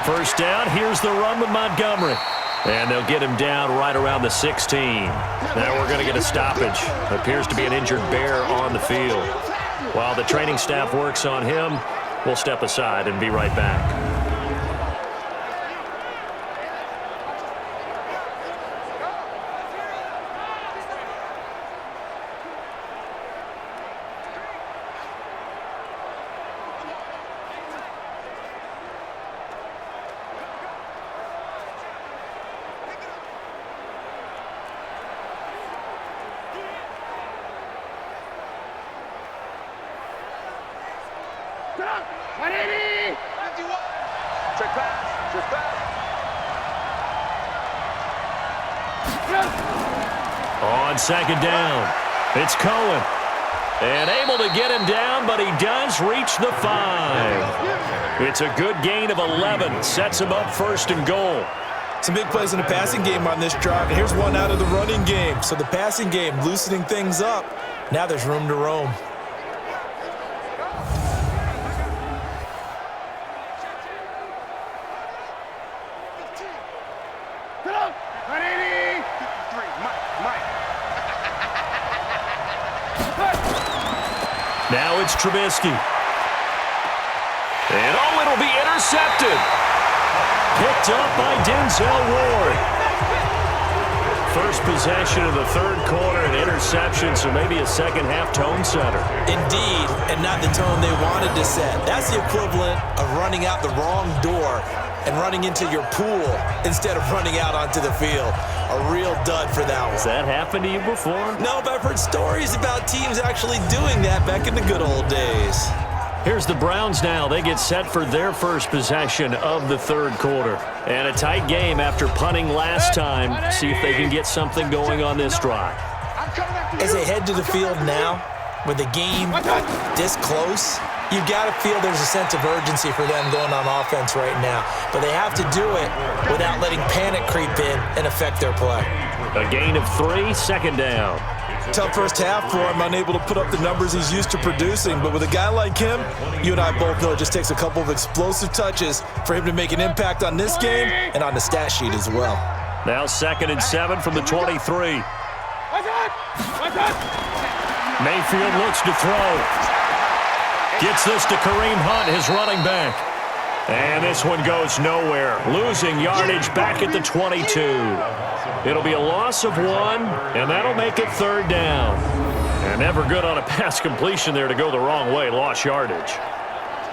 First down, here's the run with Montgomery. And they'll get him down right around the 16. Now we're going to get a stoppage. Appears to be an injured Bear on the field. While the training staff works on him, we'll step aside and be right back. On 2nd down, it's Cohen. And able to get him down, but he does reach the 5. It's a good gain of 11. Sets him up 1st and goal. Some big plays in the passing game on this drive, and here's one out of the running game. So the passing game loosening things up. Now there's room to roam. Now it's Trubisky. And, oh, it'll be intercepted. Picked up by Denzel Ward. First possession of the third quarter, an interception, so maybe a second-half tone setter. Indeed, and not the tone they wanted to set. That's the equivalent of running out the wrong door and running into your pool instead of running out onto the field. A real dud for that one. Has that happened to you before? No, but I've heard stories about teams actually doing that back in the good old days. Here's the Browns now. They get set for their first possession of the third quarter. And a tight game after punting last time. See if they can get something going on this drive. As they head to the field now, with the game this close, you've got to feel there's a sense of urgency for them going on offense right now. But they have to do it without letting panic creep in and affect their play. A gain of 3, second down. Tough first half for him, unable to put up the numbers he's used to producing. But with a guy like him, you and I both know it just takes a couple of explosive touches for him to make an impact on this game and on the stat sheet as well. Now 2nd and 7 from the 23. Mayfield looks to throw. Gets this to Kareem Hunt, his running back. And this one goes nowhere. Losing yardage back at the 22. It'll be a loss of 1, and that'll make it 3rd down. And never good on a pass completion there to go the wrong way. Lost yardage.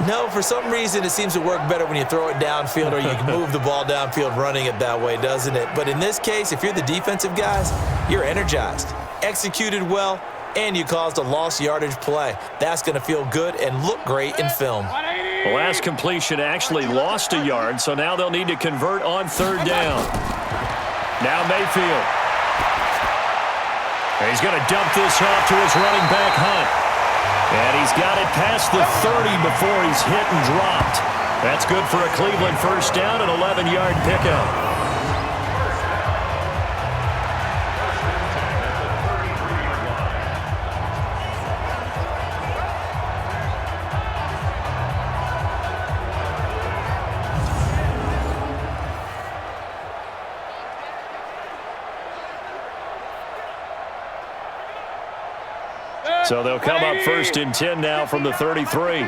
No, for some reason it seems to work better when you throw it downfield or you can move the ball downfield running it that way, doesn't it? But in this case, if you're the defensive guys, you're energized, executed well, and you caused a lost yardage play. That's going to feel good and look great in film. The last completion actually lost a yard, so now they'll need to convert on 3rd down. Now Mayfield. And he's going to dump this off to his running back, Hunt. And he's got it past the 30 before he's hit and dropped. That's good for a Cleveland first down, an 11-yard pickup. So they'll come up 1st and 10 now from the 33. I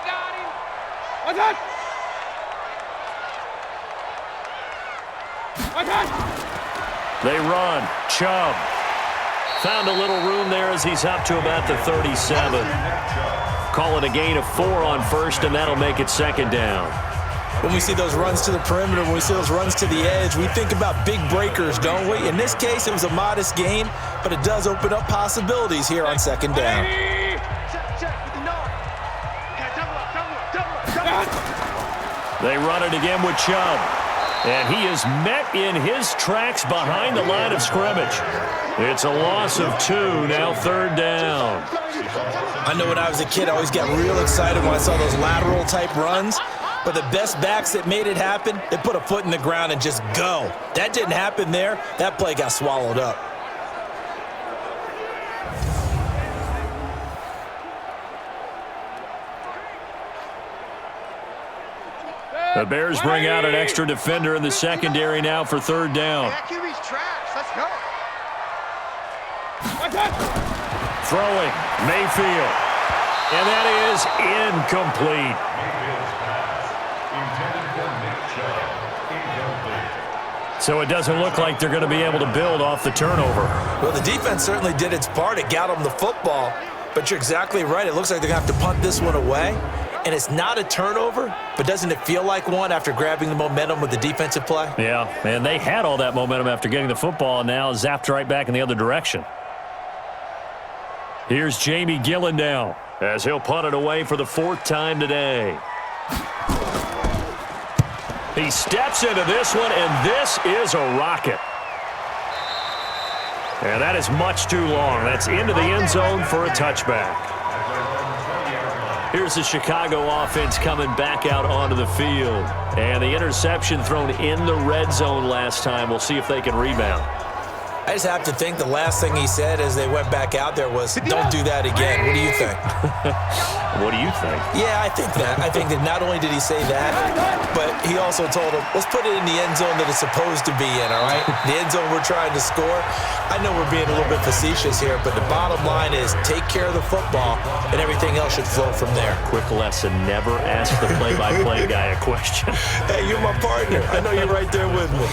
got him. What's that? They run. Chubb. Found a little room there as he's up to about the 37. Call it a gain of 4 on 1st, and that'll make it 2nd down. When we see those runs to the perimeter, when we see those runs to the edge, we think about big breakers, don't we? In this case, it was a modest gain, but it does open up possibilities here on 2nd down. They run it again with Chubb. And he is met in his tracks behind the line of scrimmage. It's a loss of 2, now 3rd down. I know when I was a kid, I always got real excited when I saw those lateral-type runs. But the best backs that made it happen, they put a foot in the ground and just go. That didn't happen there. That play got swallowed up. The Bears bring out an extra defender in the secondary now for 3rd down. That QB's trash. Let's go. Throwing, Mayfield. And that is incomplete. So it doesn't look like they're going to be able to build off the turnover. Well, the defense certainly did its part. It got them the football. But you're exactly right. It looks like they're going to have to punt this one away. And it's not a turnover, but doesn't it feel like one after grabbing the momentum with the defensive play? Yeah, and they had all that momentum after getting the football and now zapped right back in the other direction. Here's Jamie Gillen now as he'll punt it away for the 4th time today. He steps into this one, and this is a rocket. And that is much too long. That's into the end zone for a touchback. Here's the Chicago offense coming back out onto the field. And the interception thrown in the red zone last time. We'll see if they can rebound. I just have to think the last thing he said as they went back out there was, don't do that again. What do you think? What do you think? Yeah, I think that. I think that not only did he say that, but he also told him, let's put it in the end zone that it's supposed to be in, all right? The end zone we're trying to score. I know we're being a little bit facetious here, but the bottom line is take care of the football, and everything else should flow from there. Quick lesson, never ask the play-by-play guy a question. Hey, you're my partner. I know you're right there with me.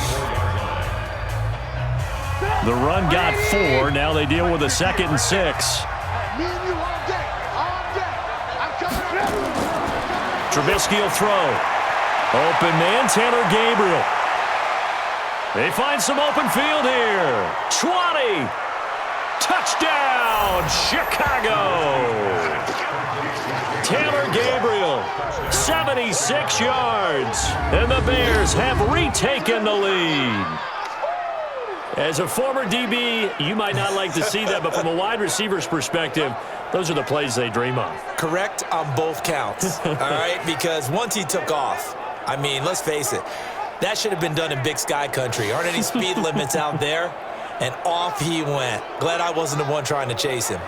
The run got 4. Now they deal with a 2nd and 6. Me and you all day. All day. I'm coming up. Trubisky will throw. Open man, Taylor Gabriel. They find some open field here. 20. Touchdown, Chicago. Taylor Gabriel, 76 yards. And the Bears have retaken the lead. As a former DB, you might not like to see that, but from a wide receiver's perspective, those are the plays they dream of. Correct on both counts, all right? Because once he took off, I mean, let's face it, that should have been done in Big Sky country. Aren't any speed limits out there? And off he went. Glad I wasn't the one trying to chase him.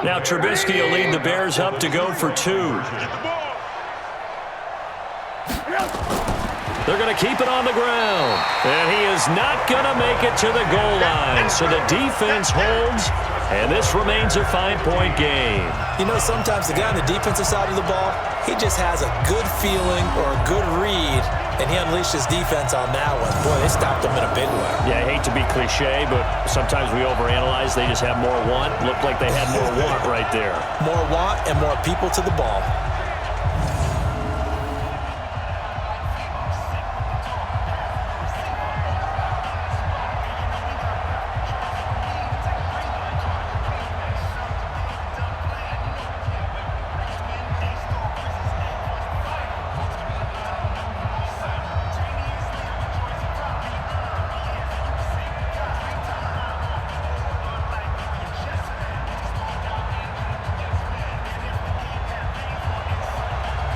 Now Trubisky will lead the Bears up to go for 2. They're going to keep it on the ground. And he is not going to make it to the goal line. So the defense holds, and this remains a 5-point game. You know, sometimes the guy on the defensive side of the ball, he just has a good feeling or a good read, and he unleashed his defense on that one. Boy, they stopped him in a big way. Yeah, I hate to be cliche, but sometimes we overanalyze. They just have more want. Looked like they had more want right there. More want and more people to the ball.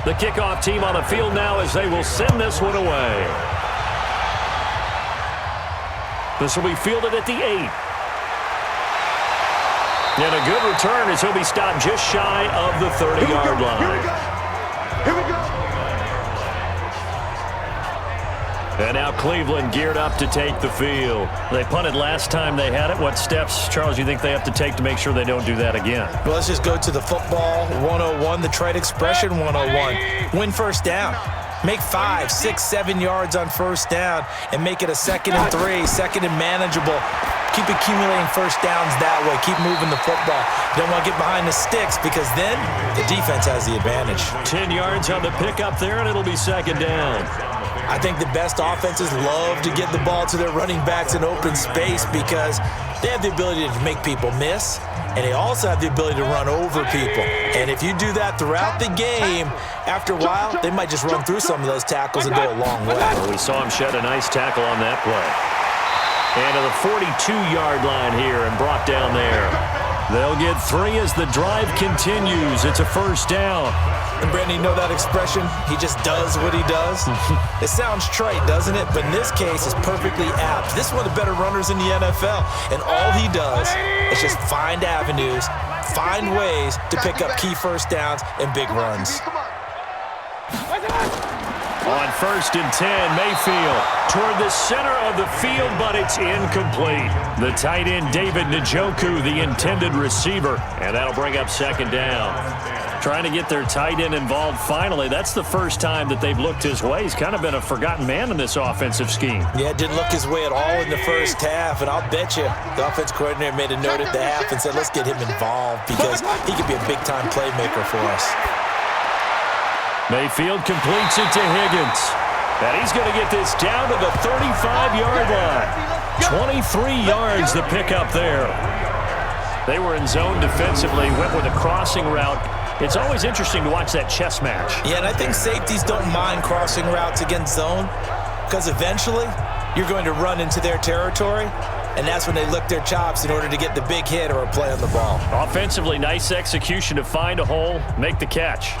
The kickoff team on the field now as they will send this one away. This will be fielded at the 8. And a good return as he'll be stopped just shy of the 30-yard line. Here we go. And now Cleveland geared up to take the field. They punted last time they had it. What steps, Charles, you think they have to take to make sure they don't do that again? Well, let's just go to the football 101, the trade expression 101. Win first down. Make 5, 6, 7 yards on first down and make it a 2nd and 3, 2nd and manageable. Keep accumulating first downs that way. Keep moving the football. You don't want to get behind the sticks because then the defense has the advantage. 10 yards on the pickup there, and it'll be 2nd down. I think the best offenses love to get the ball to their running backs in open space because they have the ability to make people miss, and they also have the ability to run over people. And if you do that throughout the game, after a while, they might just run through some of those tackles and go a long way. Well, we saw him shed a nice tackle on that play. And to the 42-yard line here and brought down there. They'll get 3 as the drive continues. It's a first down. And Brandon, you know that expression? He just does what he does? It sounds trite, doesn't it? But in this case, it's perfectly apt. This is one of the better runners in the NFL. And all he does is just find avenues, find ways to pick up key first downs and big runs. On 1st and 10, Mayfield toward the center of the field, but it's incomplete. The tight end, David Njoku, the intended receiver, and that'll bring up 2nd down. Trying to get their tight end involved finally. That's the first time that they've looked his way. He's kind of been a forgotten man in this offensive scheme. Yeah, didn't look his way at all in the first half, and I'll bet you the offense coordinator made a note at the half and said, let's get him involved because he could be a big-time playmaker for us. Mayfield completes it to Higgins. And he's going to get this down to the 35-yard line. 23 yards to pick up there. They were in zone defensively, went with a crossing route. It's always interesting to watch that chess match. Yeah, and I think safeties don't mind crossing routes against zone because eventually you're going to run into their territory, and that's when they lick their chops in order to get the big hit or a play on the ball. Offensively, nice execution to find a hole, make the catch.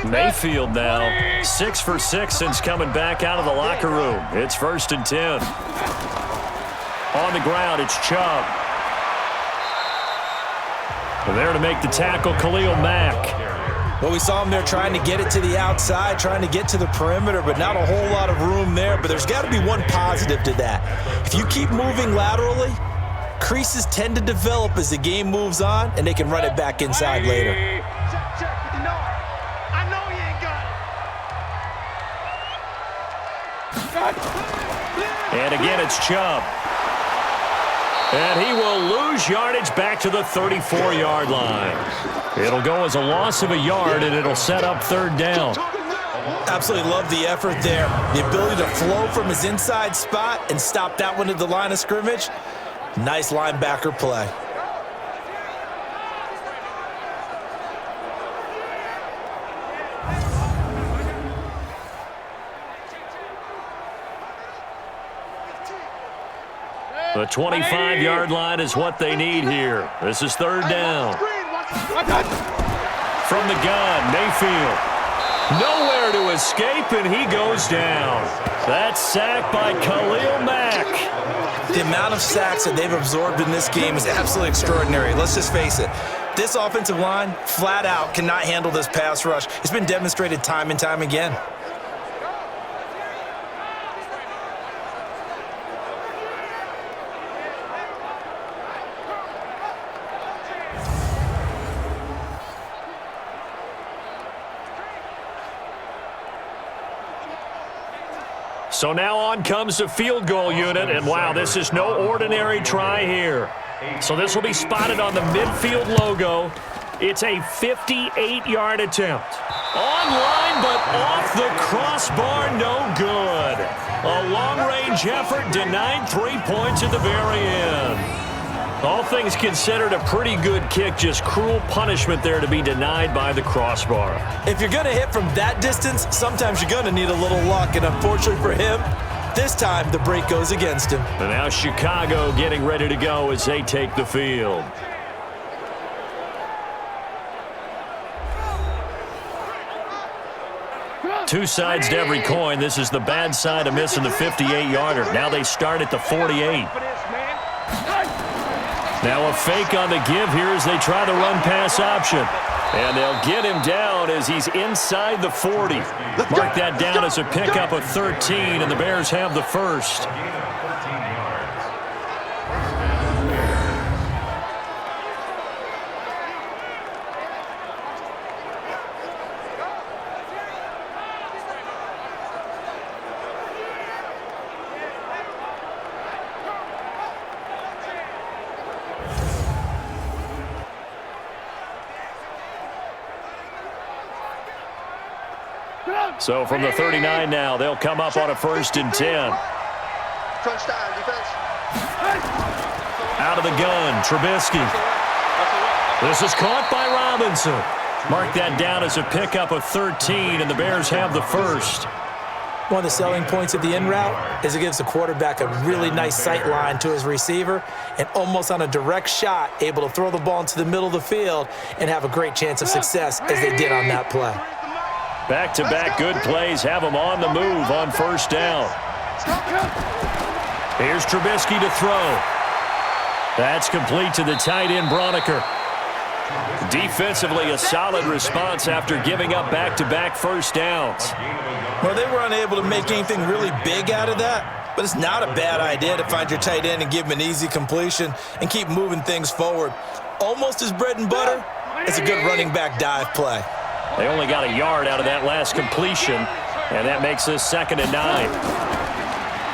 Mayfield now 6 for 6 since coming back out of the locker room. It's 1st and 10. On the ground, it's Chubb. There to make the tackle, Khalil Mack. Well, we saw him there trying to get it to the outside, trying to get to the perimeter, but not a whole lot of room there. But there's got to be one positive to that. If you keep moving laterally, creases tend to develop as the game moves on, and they can run it back inside later. And again, it's Chubb. And he will lose yardage back to the 34-yard line. It'll go as a loss of a yard, and it'll set up 3rd down. Absolutely love the effort there. The ability to flow from his inside spot and stop that one at the line of scrimmage. Nice linebacker play. The 25-yard line is what they need here. This is 3rd down. From the gun, Mayfield. Nowhere to escape, and he goes down. That's sacked by Khalil Mack. The amount of sacks that they've absorbed in this game is absolutely extraordinary. Let's just face it. This offensive line, flat out, cannot handle this pass rush. It's been demonstrated time and time again. So now on comes the field goal unit, and wow, this is no ordinary try here. So this will be spotted on the midfield logo. It's a 58-yard attempt. Online, but off the crossbar, no good. A long-range effort denied 3 points at the very end. All things considered, a pretty good kick, just cruel punishment there to be denied by the crossbar. If you're going to hit from that distance, sometimes you're going to need a little luck, and unfortunately for him, this time the break goes against him. And now Chicago getting ready to go as they take the field. Two sides to every coin. This is the bad side of missing the 58-yarder. Now they start at the 48. Now a fake on the give here as they try the run-pass option. And they'll get him down as he's inside the 40. Mark that down as a pickup of 13, and the Bears have the first. So from the 39 now, they'll come up on a 1st and 10. Crunch time, defense. Out of the gun, Trubisky. This is caught by Robinson. Mark that down as a pickup of 13, and the Bears have the first. One of the selling points of the in route is it gives the quarterback a really nice sight line to his receiver and almost on a direct shot able to throw the ball into the middle of the field and have a great chance of success as they did on that play. Back-to-back good plays have them on the move on 1st down. Here's Trubisky to throw. That's complete to the tight end, Broniker. Defensively, a solid response after giving up back-to-back 1st downs. Well, they were unable to make anything really big out of that, but it's not a bad idea to find your tight end and give him an easy completion and keep moving things forward. Almost as bread and butter as a good running back dive play. They only got a yard out of that last completion, and that makes this 2nd and 9.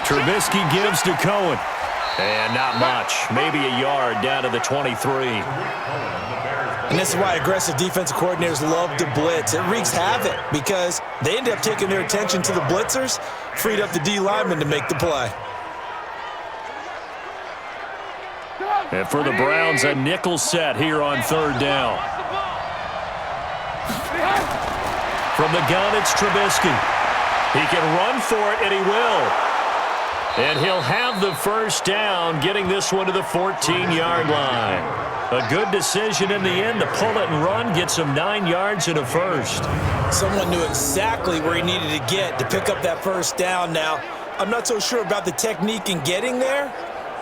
Trubisky gives to Cohen. And not much. Maybe a yard down to the 23. And this is why aggressive defensive coordinators love to blitz. It wreaks havoc because they end up taking their attention to the blitzers, freed up the D lineman to make the play. And for the Browns, a nickel set here on 3rd down. From the gun, it's Trubisky. He can run for it, and he will. And he'll have the first down, getting this one to the 14-yard line. A good decision in the end to pull it and run, get some 9 yards and a first. Someone knew exactly where he needed to get to pick up that first down. Now, I'm not so sure about the technique in getting there,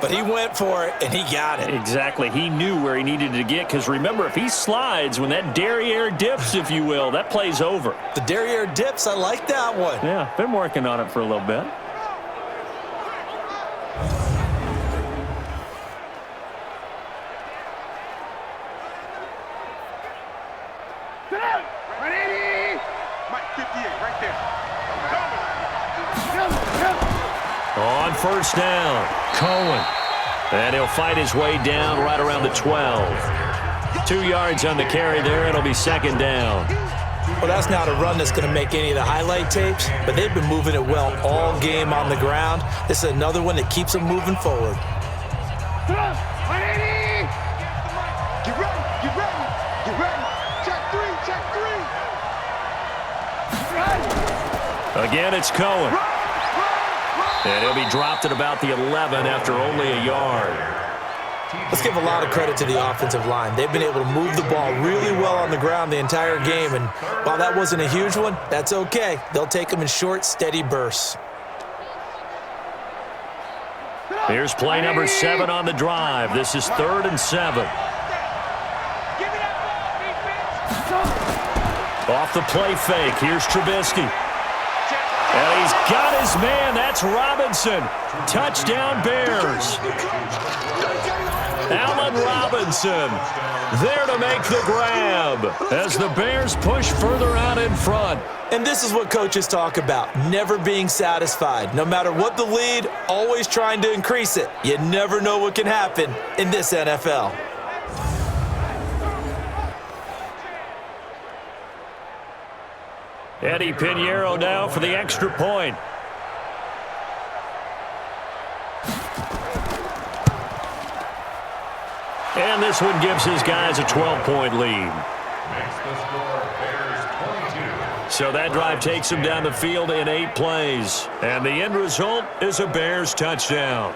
but he went for it, and he got it. Exactly. He knew where he needed to get, because remember, if he slides, when that derriere dips, if you will, that play's over. The derriere dips, I like that one. Yeah, been working on it for a little bit. On first down, Cohen. And he'll fight his way down right around the 12. 2 yards on the carry there. It'll be second down. Well, that's not a run that's going to make any of the highlight tapes, but they've been moving it well all game on the ground. This is another one that keeps them moving forward. Get ready, get ready, get ready. Check three, check three. Again, it's Cohen. And he'll be dropped at about the 11 after only a yard. Let's give a lot of credit to the offensive line. They've been able to move the ball really well on the ground the entire game, and while that wasn't a huge one, that's okay. They'll take them in short, steady bursts. Here's play number 7 on the drive. This is 3rd and 7. Off the play fake, here's Trubisky. And he's got his man. That's Robinson. Touchdown, Bears. Allen Robinson there to make the grab as the Bears push further out in front. And this is what coaches talk about, never being satisfied. No matter what the lead, always trying to increase it. You never know what can happen in this NFL. Eddie Pinheiro now for the extra point. And this one gives his guys a 12-point lead. Makes the score Bears 22. So that drive takes them down the field in 8 plays. And the end result is a Bears touchdown.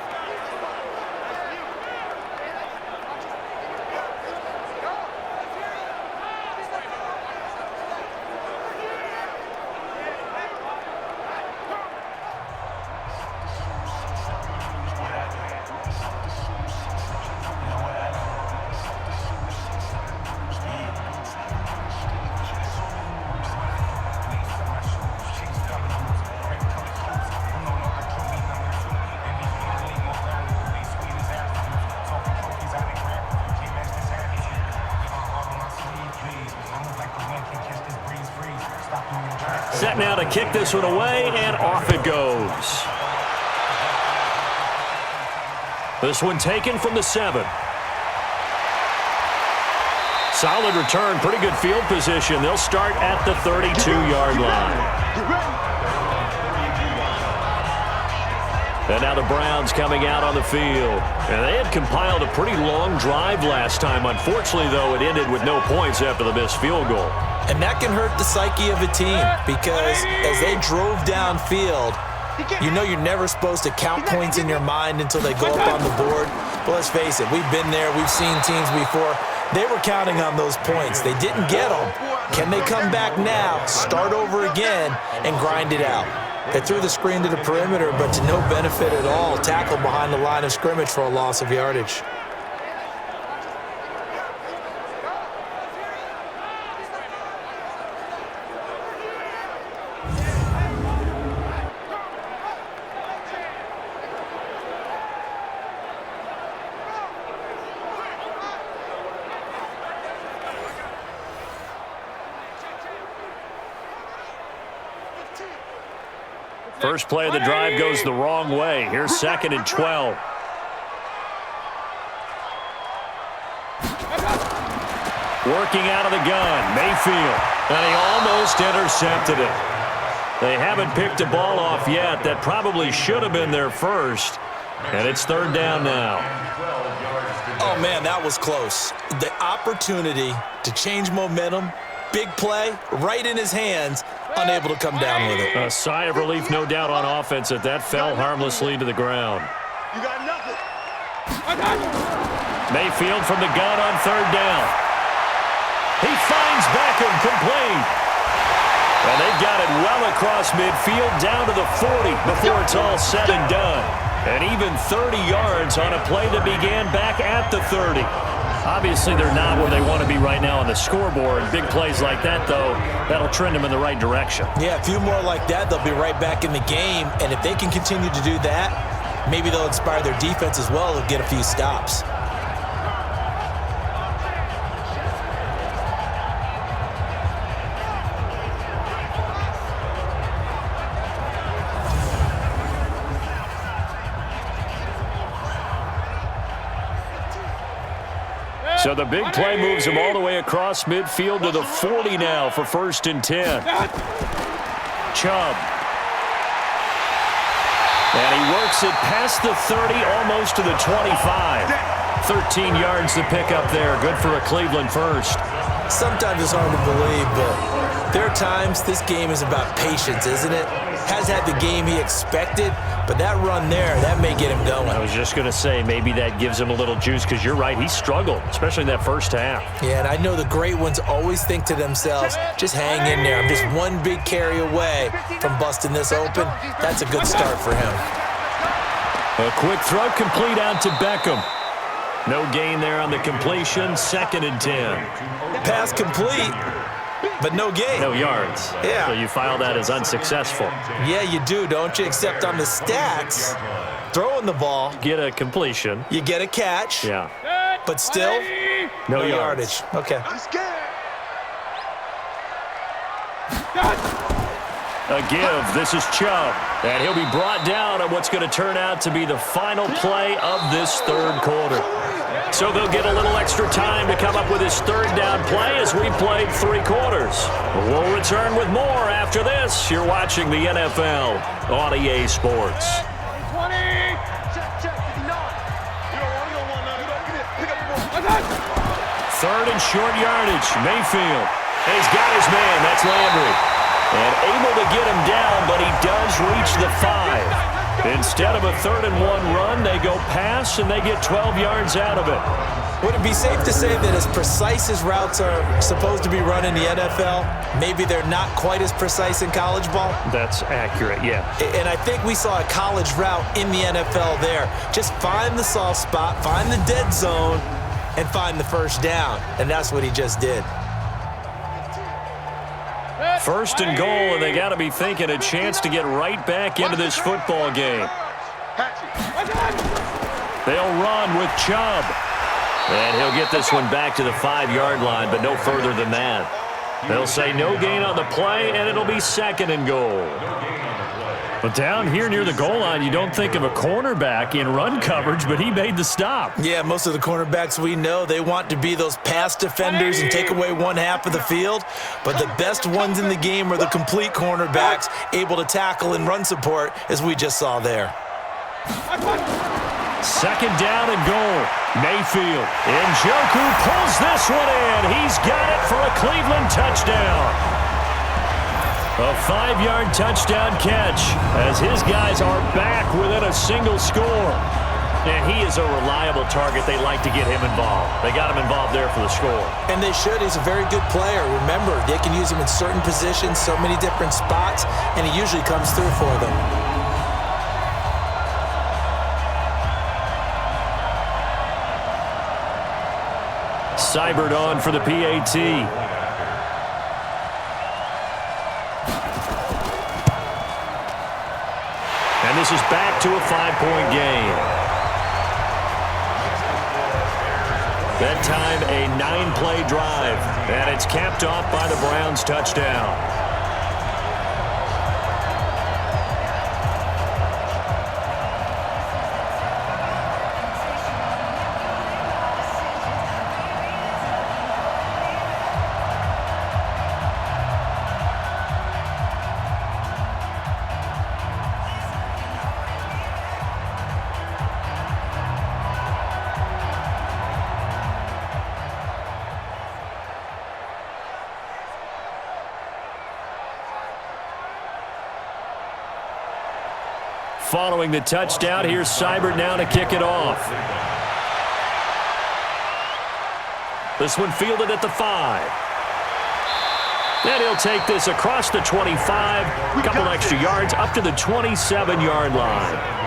Set now to kick this one away, and off it goes. This one taken from the 7. Solid return, pretty good field position. They'll start at the 32-yard line. And now the Browns coming out on the field. And they had compiled a pretty long drive last time. Unfortunately, though, it ended with no points after the missed field goal. And that can hurt the psyche of a team because as they drove downfield, you know you're never supposed to count points in your mind until they go up on the board. But let's face it, we've been there. We've seen teams before. They were counting on those points. They didn't get them. Can they come back now, start over again, and grind it out? They threw the screen to the perimeter, but to no benefit at all. Tackled behind the line of scrimmage for a loss of yardage. First play of the drive goes the wrong way. Here's 2nd and 12. Working out of the gun, Mayfield. And he almost intercepted it. They haven't picked a ball off yet. That probably should have been their first. And it's 3rd down now. Oh, man, that was close. The opportunity to change momentum, big play, right in his hands, unable to come down with it. A sigh of relief, no doubt, on offense that fell harmlessly to the ground. You got nothing. Mayfield from the gun on third down. He finds Beckham, complete. And they've got it well across midfield down to the 40 before it's all said and done. And even 30 yards on a play that began back at the 30. Obviously, they're not where they want to be right now on the scoreboard. Big plays like that, though, that'll trend them in the right direction. Yeah, a few more like that, they'll be right back in the game. And if they can continue to do that, maybe they'll inspire their defense as well. They'll get a few stops. So the big play moves him all the way across midfield to the 40 now for 1st and 10. Chubb. And he works it past the 30, almost to the 25. 13 yards to pick up there. Good for a Cleveland first. Sometimes it's hard to believe, but there are times this game is about patience, isn't it? Has had the game he expected, but that run there, that may get him going. I was just going to say, maybe that gives him a little juice, because you're right, he struggled, especially in that first half. Yeah, and I know the great ones always think to themselves, just hang in there. I'm just one big carry away from busting this open. That's a good start for him. A quick throw complete out to Beckham. No gain there on the completion, 2nd and 10. Pass complete, but no gain. No yards. Yeah. So you file that as unsuccessful. Yeah, you do, don't you? Except on the stats, throwing the ball, Get a completion. you get a catch, Yeah. but still, No no yards. yardage. Okay. I'm scared. A give. This is Chubb. And he'll be brought down on what's going to turn out to be the final play of this third quarter. So they'll get a little extra time to come up with his third down play as we played 3 quarters. We'll return with more after this. You're watching the NFL on EA Sports. 20. Check, 59. You don't want none. Pick up the ball. 3rd and short yardage. Mayfield. And he's got his man. That's Landry. And able to get him down, but he does reach the 5. Instead of a 3rd and 1 run, they go pass, and they get 12 yards out of it. Would it be safe to say that as precise as routes are supposed to be run in the NFL, maybe they're not quite as precise in college ball? That's accurate, yeah. And I think we saw a college route in the NFL there. Just find the soft spot, find the dead zone, and find the first down. And that's what he just did. 1st and goal, and they got to be thinking a chance to get right back into this football game. They'll run with Chubb. And he'll get this one back to the 5-yard line, but no further than that. They'll say no gain on the play, and it'll be 2nd and goal. But down here near the goal line, you don't think of a cornerback in run coverage, but he made the stop. Yeah, most of the cornerbacks we know, they want to be those pass defenders and take away one half of the field. But the best ones in the game are the complete cornerbacks, able to tackle and run support, as we just saw there. 2nd down and goal. Mayfield. Njoku pulls this one in. He's got it for a Cleveland touchdown. A 5-yard touchdown catch as his guys are back within a single score. And he is a reliable target. They like to get him involved. They got him involved there for the score. And they should. He's a very good player. Remember, they can use him in certain positions, so many different spots, and he usually comes through for them. Seibert on for the PAT. And this is back to a 5-point game. That time a 9-play drive, and it's capped off by the Browns' touchdown. following the touchdown. Here's Seibert now to kick it off. This one fielded at the 5. And he'll take this across the 25. A couple extra yards up to the 27-yard line.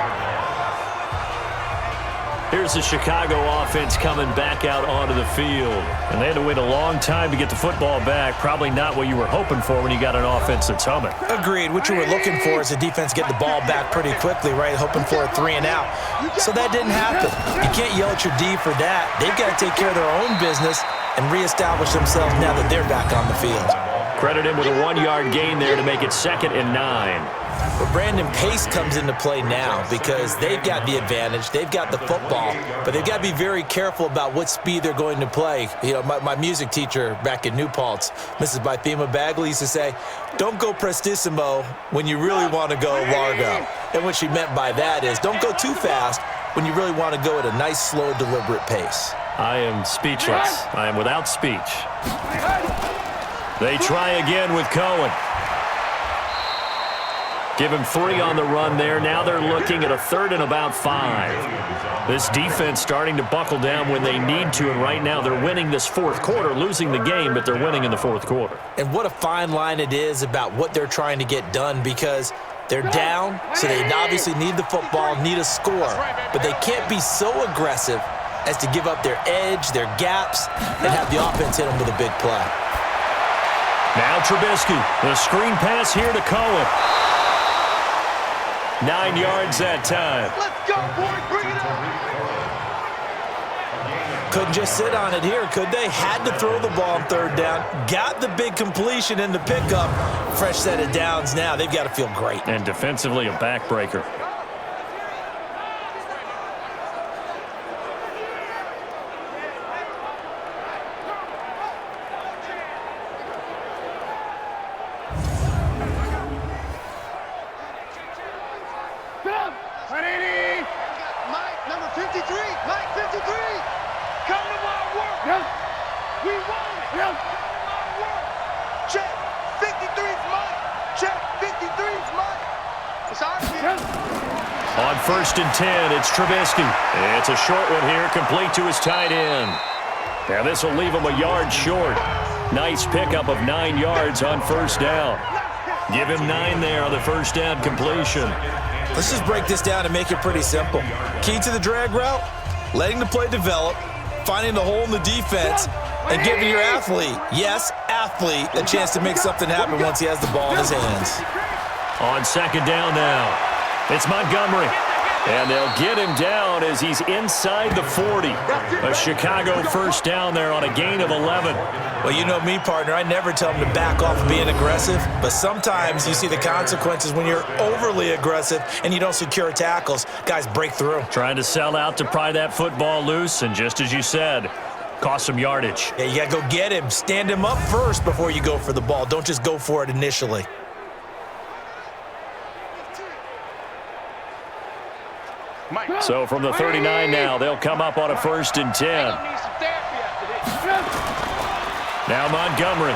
Here's the Chicago offense coming back out onto the field. And they had to wait a long time to get the football back. Probably not what you were hoping for when you got an offense that's humming. Agreed. What you were looking for is the defense get the ball back pretty quickly, right? Hoping for a 3 and out. So that didn't happen. You can't yell at your D for that. They've got to take care of their own business and reestablish themselves now that they're back on the field. Credit him with a 1-yard gain there to make it 2nd and 9. But Brandon, pace comes into play now because they've got the advantage. They've got the football, but they've got to be very careful about what speed they're going to play. You know, my music teacher back in New Paltz, Mrs. Bythema Bagley, used to say, don't go prestissimo when you really want to go largo. And what she meant by that is don't go too fast when you really want to go at a nice, slow, deliberate pace. I am speechless. I am without speech. They try again with Cohen. Give him 3 on the run there. Now they're looking at a 3rd and about 5. This defense starting to buckle down when they need to, and right now they're winning this 4th quarter, losing the game, but they're winning in the 4th quarter. And what a fine line it is about what they're trying to get done because they're down, so they obviously need the football, need a score, but they can't be so aggressive as to give up their edge, their gaps, and have the offense hit them with a big play. Now Trubisky, the screen pass here to Cohen. 9 yards that time. Let's go, boys. Bring it on. Couldn't just sit on it here, could they? Had to throw the ball on 3rd down. Got the big completion in the pickup. Fresh set of downs now. They've got to feel great. And defensively, a backbreaker. On 1st and 10, it's Trubisky. It's a short one here, complete to his tight end. Now this will leave him a yard short. Nice pickup of 9 yards on 1st down. Give him 9 there on the 1st down completion. Let's just break this down and make it pretty simple. Key to the drag route, letting the play develop, finding the hole in the defense, and giving your athlete, yes, athlete, a chance to make something happen once he has the ball in his hands. On 2nd down now, it's Montgomery. And they'll get him down as he's inside the 40. A Chicago 1st down there on a gain of 11. Well, you know me, partner. I never tell them to back off of being aggressive, but sometimes you see the consequences when you're overly aggressive and you don't secure tackles. Guys break through. Trying to sell out to pry that football loose, and just as you said, cost some yardage. Yeah, you got to go get him. Stand him up first before you go for the ball. Don't just go for it initially. So from the 39 now, they'll come up on a 1st and 10. Now Montgomery.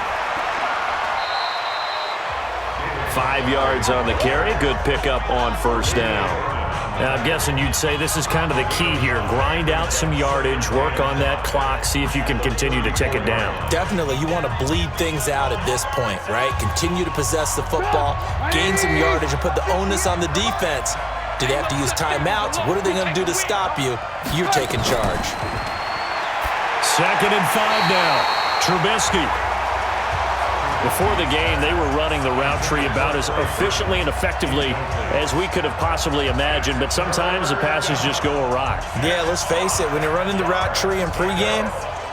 5 yards on the carry. Good pickup on 1st down. Now, I'm guessing you'd say this is kind of the key here. Grind out some yardage, work on that clock, see if you can continue to tick it down. Definitely. You want to bleed things out at this point, right? Continue to possess the football, gain some yardage, and put the onus on the defense. Do they have to use timeouts? What are they going to do to stop you? You're taking charge. 2nd and 5 now. Trubisky. Before the game, they were running the route tree about as efficiently and effectively as we could have possibly imagined, but sometimes the passes just go awry. Yeah, let's face it. When you're running the route tree in pregame,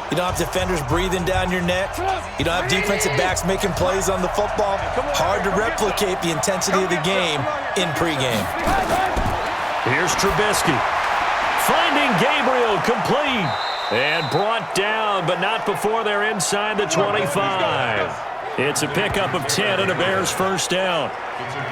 you don't have defenders breathing down your neck. You don't have defensive backs making plays on the football. Hard to replicate the intensity of the game in pregame. Here's Trubisky. Finding Gabriel, complete. And brought down, but not before they're inside the 25. It's a pickup of 10 and a Bears 1st down.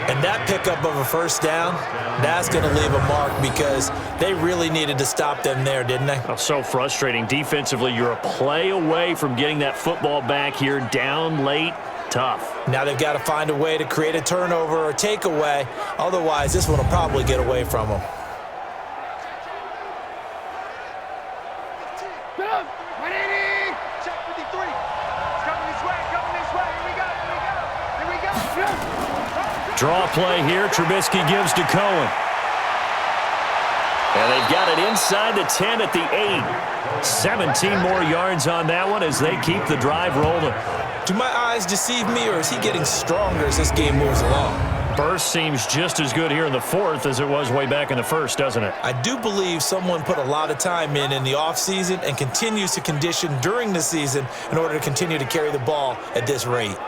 And that pickup of a 1st down, that's going to leave a mark because they really needed to stop them there, didn't they? Oh, so frustrating. Defensively, you're a play away from getting that football back here down late. Tough. Now they've got to find a way to create a turnover or takeaway. Otherwise, this one will probably get away from them. Check 53. It's coming this way, Here we go. Draw play here. Trubisky gives to Cohen. And they've got it inside the 10 at the 8. 17 more yards on that one as they keep the drive rolling. Do my eyes deceive me, or is he getting stronger as this game moves along? Burst seems just as good here in the fourth as it was way back in the first, doesn't it? I do believe someone put a lot of time in the offseason and continues to condition during the season in order to continue to carry the ball at this rate.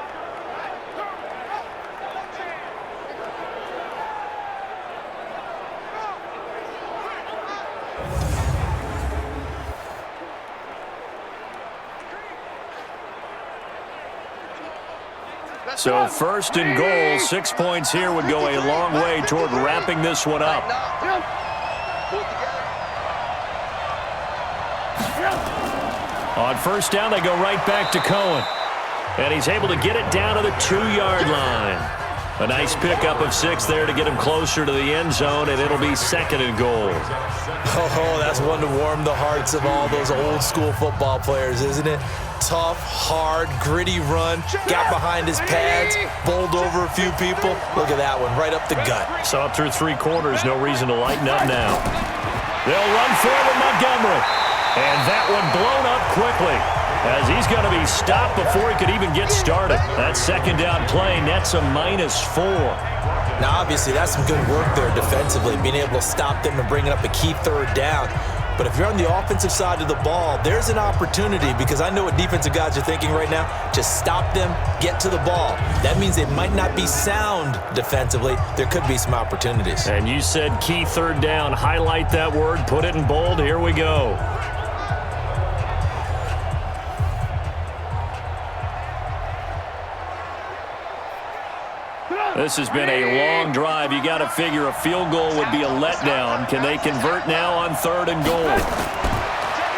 So first and goal, 6 points here would go a long way toward wrapping this one up. On first down, they go right back to Cohen. And he's able to get it down to the 2-yard line. A nice pickup of 6 there to get him closer to the end zone, and it'll be second and goal. Oh, that's one to warm the hearts of all those old school football players, isn't it? Tough, hard, gritty run, got behind his pads, bowled over a few people. Look at that one, right up the gut. So up through 3 quarters, no reason to lighten up now. They'll run forward Montgomery. And that one blown up quickly as he's going to be stopped before he could even get started. That second down play nets a -4. Now, obviously, that's some good work there defensively, being able to stop them and bringing up a key third down. But if you're on the offensive side of the ball, there's an opportunity, because I know what defensive guys are thinking right now. Just stop them, get to the ball. That means they might not be sound defensively. There could be some opportunities. And you said key third down. Highlight that word, put it in bold. Here we go. This has been a long drive. You got to figure a field goal would be a letdown. Can they convert now on third and goal?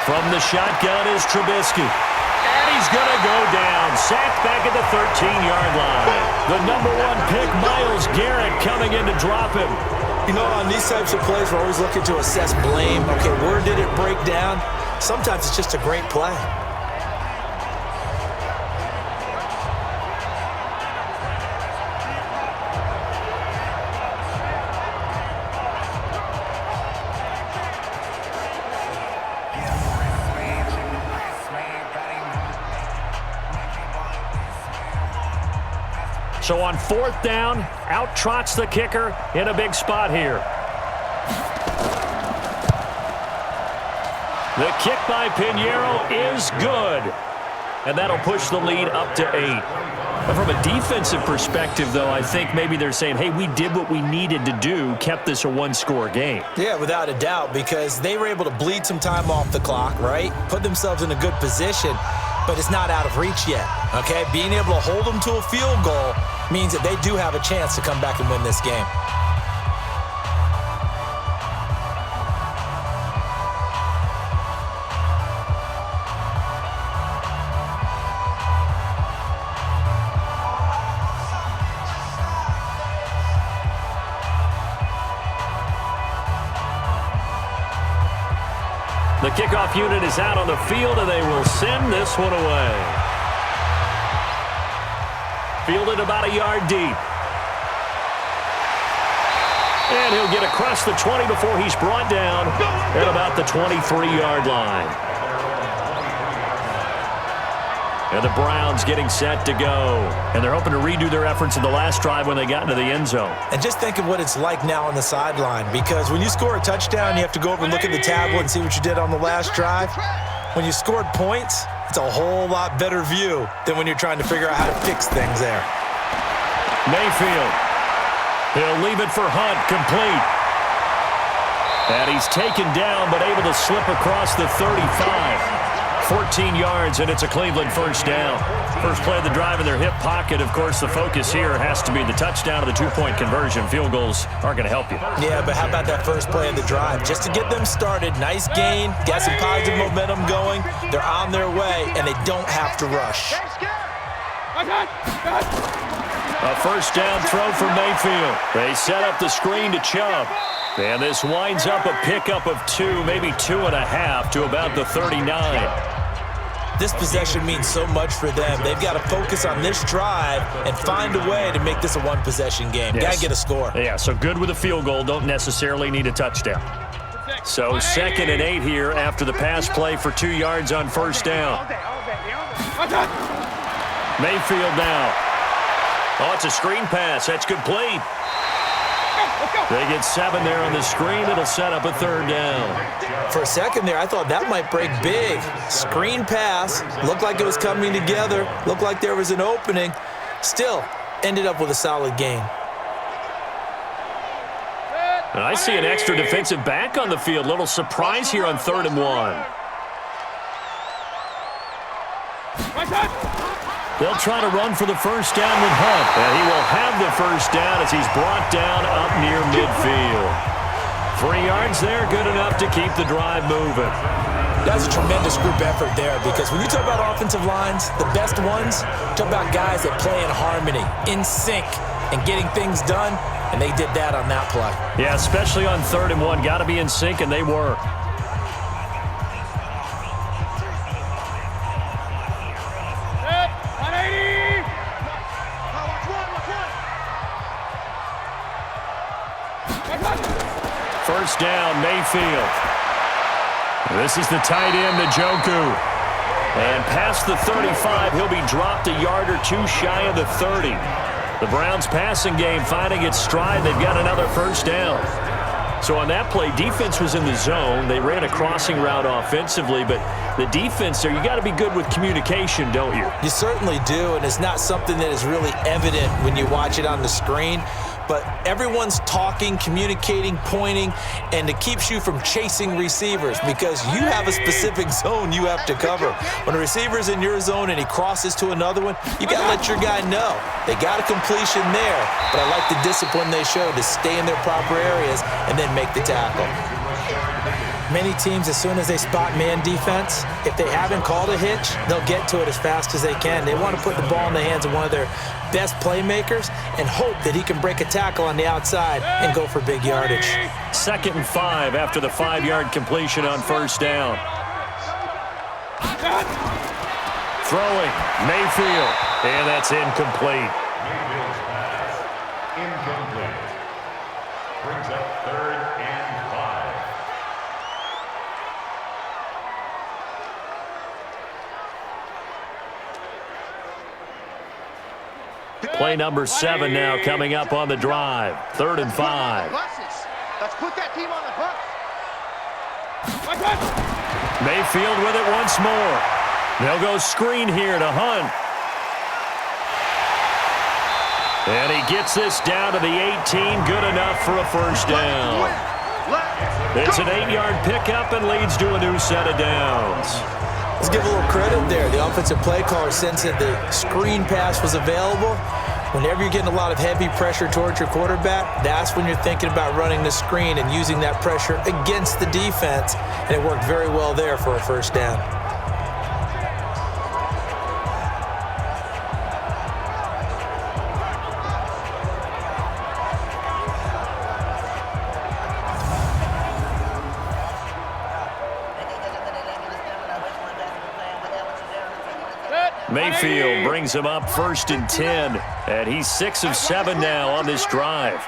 From the shotgun is Trubisky. And he's going to go down. Sacked back at the 13-yard line. The #1 pick, Myles Garrett, coming in to drop him. You know, on these types of plays, we're always looking to assess blame. Okay, where did it break down? Sometimes it's just a great play. So on fourth down, out trots the kicker in a big spot here. The kick by Pinheiro is good. And that'll push the lead up to 8. But from a defensive perspective, though, I think maybe they're saying, hey, we did what we needed to do, kept this a one-score game. Yeah, without a doubt, because they were able to bleed some time off the clock, right? Put themselves in a good position, but it's not out of reach yet, okay? Being able to hold them to a field goal means that they do have a chance to come back and win this game. The kickoff unit is out on the field, and they will send this one away. Fielded about a yard deep. And he'll get across the 20 before he's brought down at about the 23-yard line. And the Browns getting set to go. And they're hoping to redo their efforts in the last drive when they got into the end zone. And just think of what it's like now on the sideline, because when you score a touchdown, you have to go over and look at the tablet and see what you did on the last drive. When you scored points, it's a whole lot better view than when you're trying to figure out how to fix things there. Mayfield. He'll leave it for Hunt, complete. And he's taken down, but able to slip across the 35. 14 yards, and it's a Cleveland first down. First play of the drive in their hip pocket. Of course, the focus here has to be the touchdown of the two-point conversion. Field goals aren't going to help you. Yeah, but how about that first play of the drive? Just to get them started, nice gain, got some positive momentum going. They're on their way, and they don't have to rush. A first down throw for Mayfield. They set up the screen to Chubb. And this winds up a pickup of 2, maybe 2.5 to about the 39. This possession means so much for them. They've got to focus on this drive and find a way to make this a one-possession game. Yes. Got to get a score. Yeah, so good with a field goal. Don't necessarily need a touchdown. So 2nd and 8 here after the pass play for 2 yards on first down. Mayfield now. Oh, it's a screen pass. That's complete. They get 7 there on the screen. It'll set up a 3rd down. For a second there, I thought that might break big. Screen pass. Looked like it was coming together. Looked like there was an opening. Still, ended up with a solid game. And I see an extra defensive back on the field. Little surprise here on 3rd and 1. They'll try to run for the first down with Hunt. And he will have the first down as he's brought down up near midfield. 3 yards there, good enough to keep the drive moving. That's a tremendous group effort there, because when you talk about offensive lines, the best ones, talk about guys that play in harmony, in sync, and getting things done, and they did that on that play. Yeah, especially on 3rd and 1. Got to be in sync, and they were. First down, Mayfield. This is the tight end, Njoku. And past the 35, he'll be dropped a yard or 2 shy of the 30. The Browns passing game finding its stride. They've got another first down. So on that play, defense was in the zone. They ran a crossing route offensively, but the defense there, you got to be good with communication, don't you? You certainly do, and it's not something that is really evident when you watch it on the screen. But everyone's talking, communicating, pointing, and it keeps you from chasing receivers because you have a specific zone you have to cover. When a receiver's in your zone and he crosses to another one, you got to let your guy know. They got a completion there, but I like the discipline they showed to stay in their proper areas and then make the tackle. Many teams, as soon as they spot man defense, if they haven't called a hitch, they'll get to it as fast as they can. They want to put the ball in the hands of one of their best playmakers and hope that he can break a tackle on the outside and go for big yardage. 2nd and 5 after the 5-yard completion on first down. Throwing, Mayfield, and that's incomplete. Mayfield's pass, incomplete. Brings up 3rd and 5. Play number 7 now coming up on the drive. 3rd and 5. Let's put that team on the bus. Mayfield with it once more. They'll go screen here to Hunt. And he gets this down to the 18. Good enough for a first down. It's an 8-yard pickup and leads to a new set of downs. Let's give a little credit there. The offensive play caller sensed that the screen pass was available. Whenever you're getting a lot of heavy pressure towards your quarterback, that's when you're thinking about running the screen and using that pressure against the defense. And it worked very well there for a first down. Mayfield brings him up 1st and 10, and he's 6 of 7 now on this drive.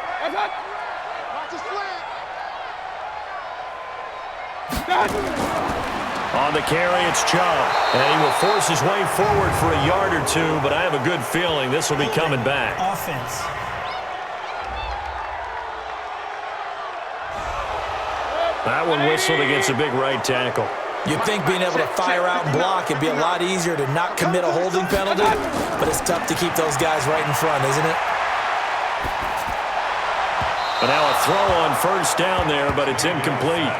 On the carry, it's Chubb, and he will force his way forward for a yard or 2, but I have a good feeling this will be coming back. Offense. That one whistled against a big right tackle. You'd think being able to fire out and block it'd be a lot easier to not commit a holding penalty, but it's tough to keep those guys right in front, isn't it? But now a throw on first down there, but it's incomplete.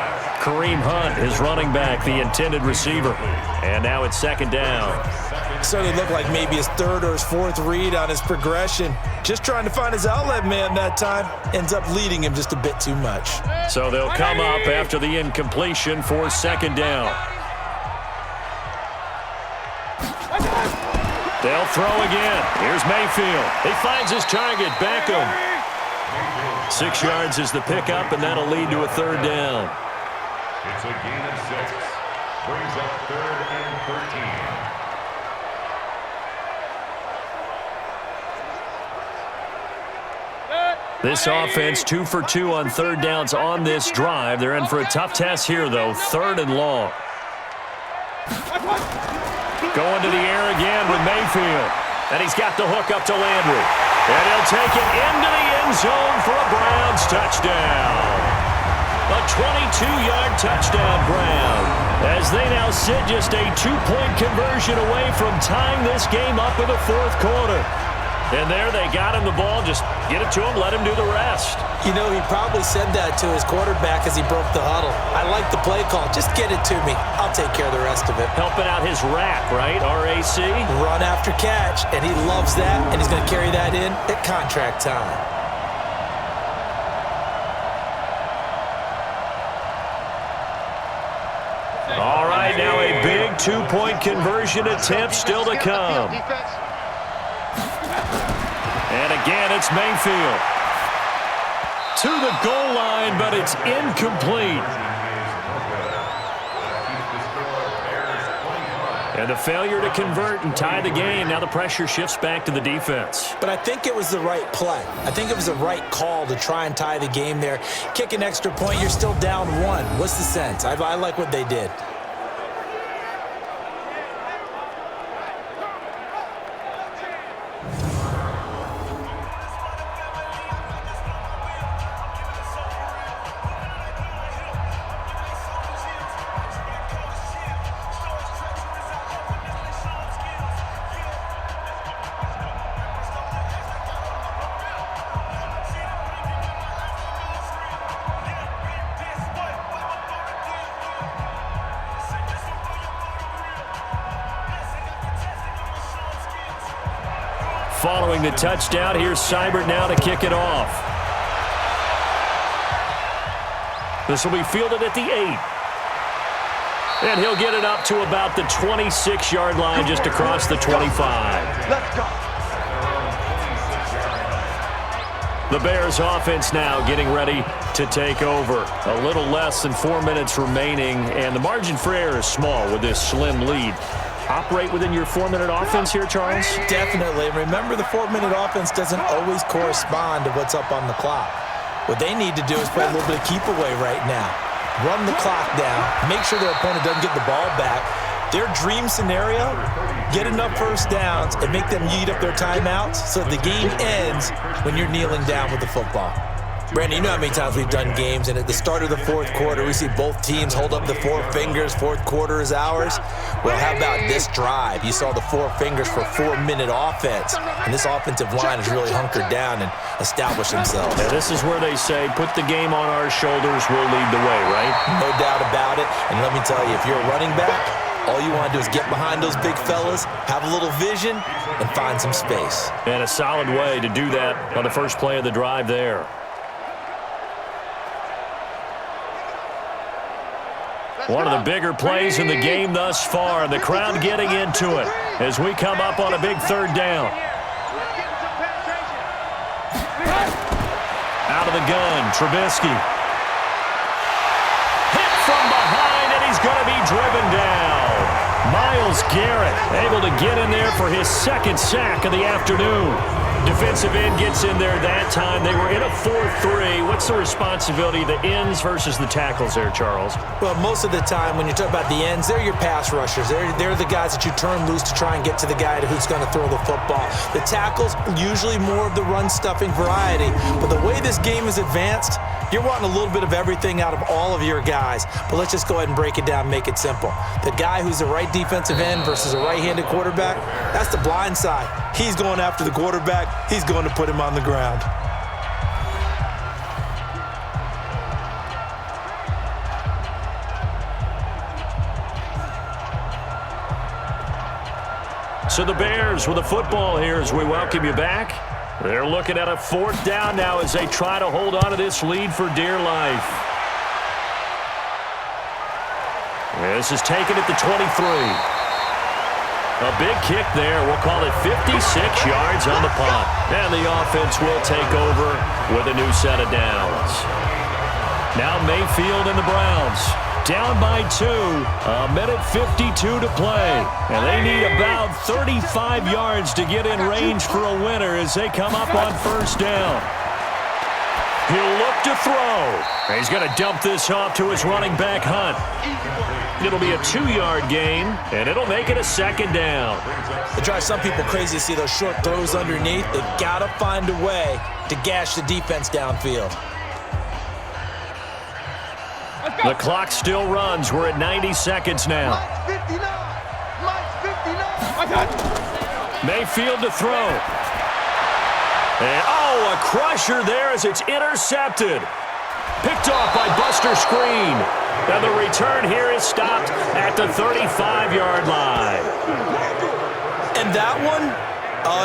Kareem Hunt, his running back, the intended receiver. And now it's 2nd down. Certainly looked like maybe his 3rd or his 4th read on his progression. Just trying to find his outlet man that time. Ends up leading him just a bit too much. So they'll come up after the incompletion for 2nd down. They'll throw again. Here's Mayfield. He finds his target, Beckham. 6 yards is the pickup, and that'll lead to a third down. It's a gain of 6. Brings up 3rd and 13. This offense 2 for 2 on third downs on this drive. They're in for a tough test here, though. 3rd and long. Going to the air again with Mayfield. And he's got the hook up to Landry. And he'll take it into the end zone for a Browns touchdown. A 22-yard touchdown, Brown, as they now sit just a 2-point conversion away from tying this game up in the 4th quarter. And there they got him the ball. Just get it to him, let him do the rest. You know, he probably said that to his quarterback as he broke the huddle. I like the play call. Just get it to me. I'll take care of the rest of it. Helping out his rack, right? RAC? Run after catch, and he loves that, and he's going to carry that in at contract time. All right, now a big 2-point conversion attempt still to come. And again, it's Mayfield. To the goal line, but it's incomplete. And a failure to convert and tie the game. Now the pressure shifts back to the defense. But I think it was the right play. I think it was the right call to try and tie the game there. Kick an extra point, you're still down 1. What's the sense? I like what they did. Following the touchdown, here's Seibert now to kick it off. This will be fielded at the 8. And he'll get it up to about the 26-yard line, just across the 25. Let's go. The Bears offense now getting ready to take over. A little less than 4 minutes remaining, and the margin for error is small with this slim lead. Operate within your 4-minute offense here, Charles? Definitely. Remember, the 4-minute offense doesn't always correspond to what's up on the clock. What they need to do is play a little bit of keep away right now. Run the clock down. Make sure their opponent doesn't get the ball back. Their dream scenario, get enough first downs and make them eat up their timeouts so that the game ends when you're kneeling down with the football. Brandon, you know how many times we've done games, and at the start of the 4th quarter, we see both teams hold up the 4 fingers, 4th quarter is ours. Well, how about this drive? You saw the 4 fingers for 4-minute offense, and this offensive line has really hunkered down and established themselves. Yeah, this is where they say, put the game on our shoulders, we'll lead the way, right? No doubt about it, and let me tell you, if you're a running back, all you want to do is get behind those big fellas, have a little vision, and find some space. And a solid way to do that on the first play of the drive there. One of the bigger plays in the game thus far. The crowd getting into it as we come up on a big 3rd down. Out of the gun, Trubisky. Hit from behind, and he's going to be driven down. Myles Garrett able to get in there for his 2nd sack of the afternoon. Defensive end gets in there that time. They were in a 4-3. What's the responsibility, the ends versus the tackles there, Charles? Well, most of the time when you talk about the ends, they're your pass rushers. They're the guys that you turn loose to try and get to the guy who's going to throw the football. The tackles, usually more of the run-stuffing variety. But the way this game is advanced, you're wanting a little bit of everything out of all of your guys. But let's just go ahead and break it down and make it simple. The guy who's the right defensive end versus a right-handed quarterback, that's the blind side. He's going after the quarterback. He's going to put him on the ground. So the Bears with the football here as we welcome you back. They're looking at a 4th down now as they try to hold on to this lead for dear life. This is taken at the 23. A big kick there. We'll call it 56 yards on the punt. And the offense will take over with a new set of downs. Now Mayfield and the Browns down by 2. A minute 52 to play. And they need about 35 yards to get in range for a winner as they come up on first down. He'll look to throw. He's going to dump this off to his running back, Hunt. It'll be a 2-yard gain, and it'll make it a second down. It drives some people crazy to see those short throws underneath. They've got to find a way to gash the defense downfield. The clock still runs. We're at 90 seconds now. Mayfield to throw. And, a crusher there as it's intercepted. Picked off by Buster Screen. And the return here is stopped at the 35-yard line. And that one,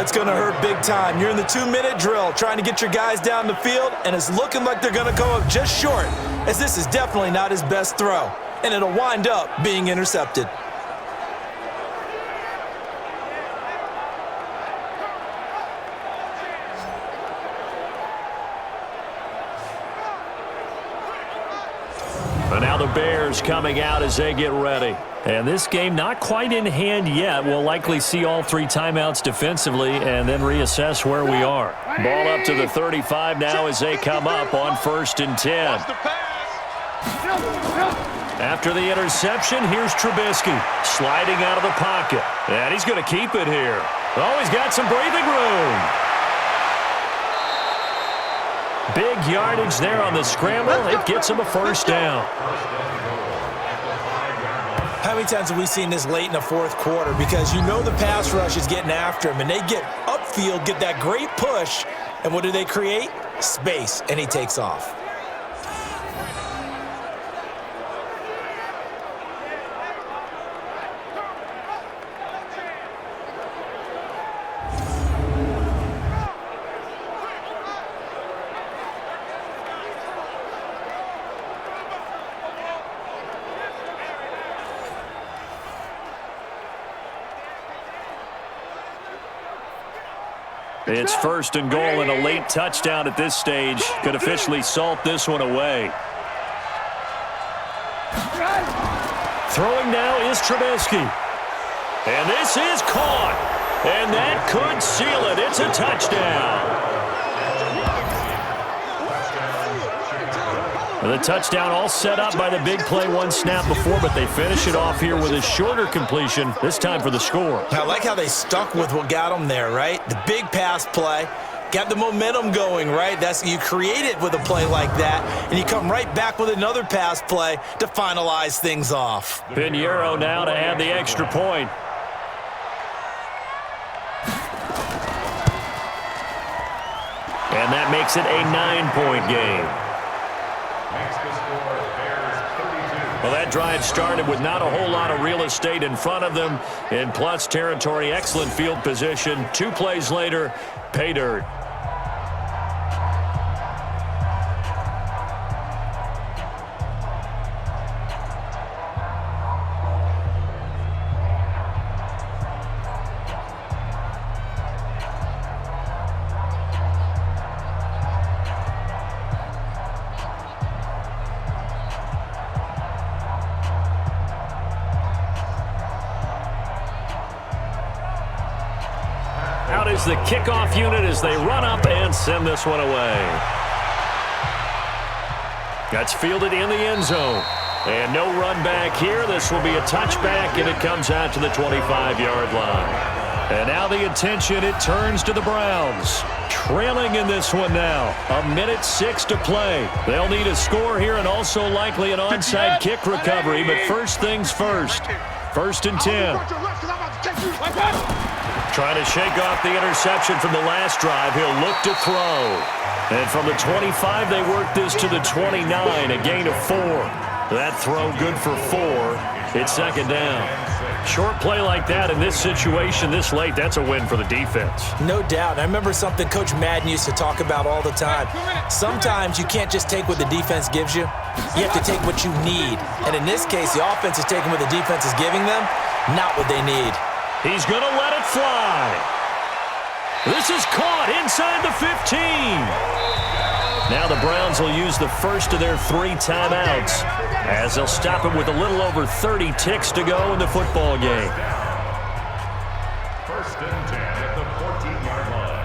it's going to hurt big time. You're in the 2-minute drill trying to get your guys down the field, and it's looking like they're going to go up just short, as this is definitely not his best throw. And it'll wind up being intercepted. And now the Bears coming out as they get ready. And this game not quite in hand yet. We'll likely see all 3 timeouts defensively and then reassess where we are. Ball up to the 35 now as they come up on 1st and 10. After the interception, here's Trubisky sliding out of the pocket. And he's going to keep it here. Oh, he's got some breathing room. Big yardage there on the scramble. It gets him a first down. How many times have we seen this late in the 4th quarter? Because you know the pass rush is getting after him, and they get upfield, get that great push, and what do they create? Space, and he takes off. It's 1st and goal, and a late touchdown at this stage could officially salt this one away. Throwing now is Trubisky. And this is caught. And that could seal it. It's a touchdown. The touchdown all set up by the big play 1 snap before, but they finish it off here with a shorter completion, this time for the score. I like how they stuck with what got them there, right? The big pass play, got the momentum going, right? You create it with a play like that, and you come right back with another pass play to finalize things off. Pinheiro now to add the extra point. And that makes it a 9-point game. Well, that drive started with not a whole lot of real estate in front of them. In plus territory, excellent field position. 2 plays later, pay dirt. Out is the kickoff unit as they run up and send this one away. That's fielded in the end zone. And no run back here. This will be a touchback, and it comes out to the 25-yard line. And now the attention, it turns to the Browns. Trailing in this one now. A minute 6 to play. They'll need a score here and also likely an onside kick recovery. But first things first. 1st and 10. Trying to shake off the interception from the last drive. He'll look to throw. And from the 25, they work this to the 29, a gain of 4. That throw good for 4. It's 2nd down. Short play like that in this situation this late, that's a win for the defense. No doubt. I remember something Coach Madden used to talk about all the time. Sometimes you can't just take what the defense gives you. You have to take what you need. And in this case, the offense is taking what the defense is giving them, not what they need. He's going to let it fly. This is caught inside the 15. Now the Browns will use the first of their 3 timeouts as they'll stop it with a little over 30 ticks to go in the football game. 1st and 10 at the 14-yard line.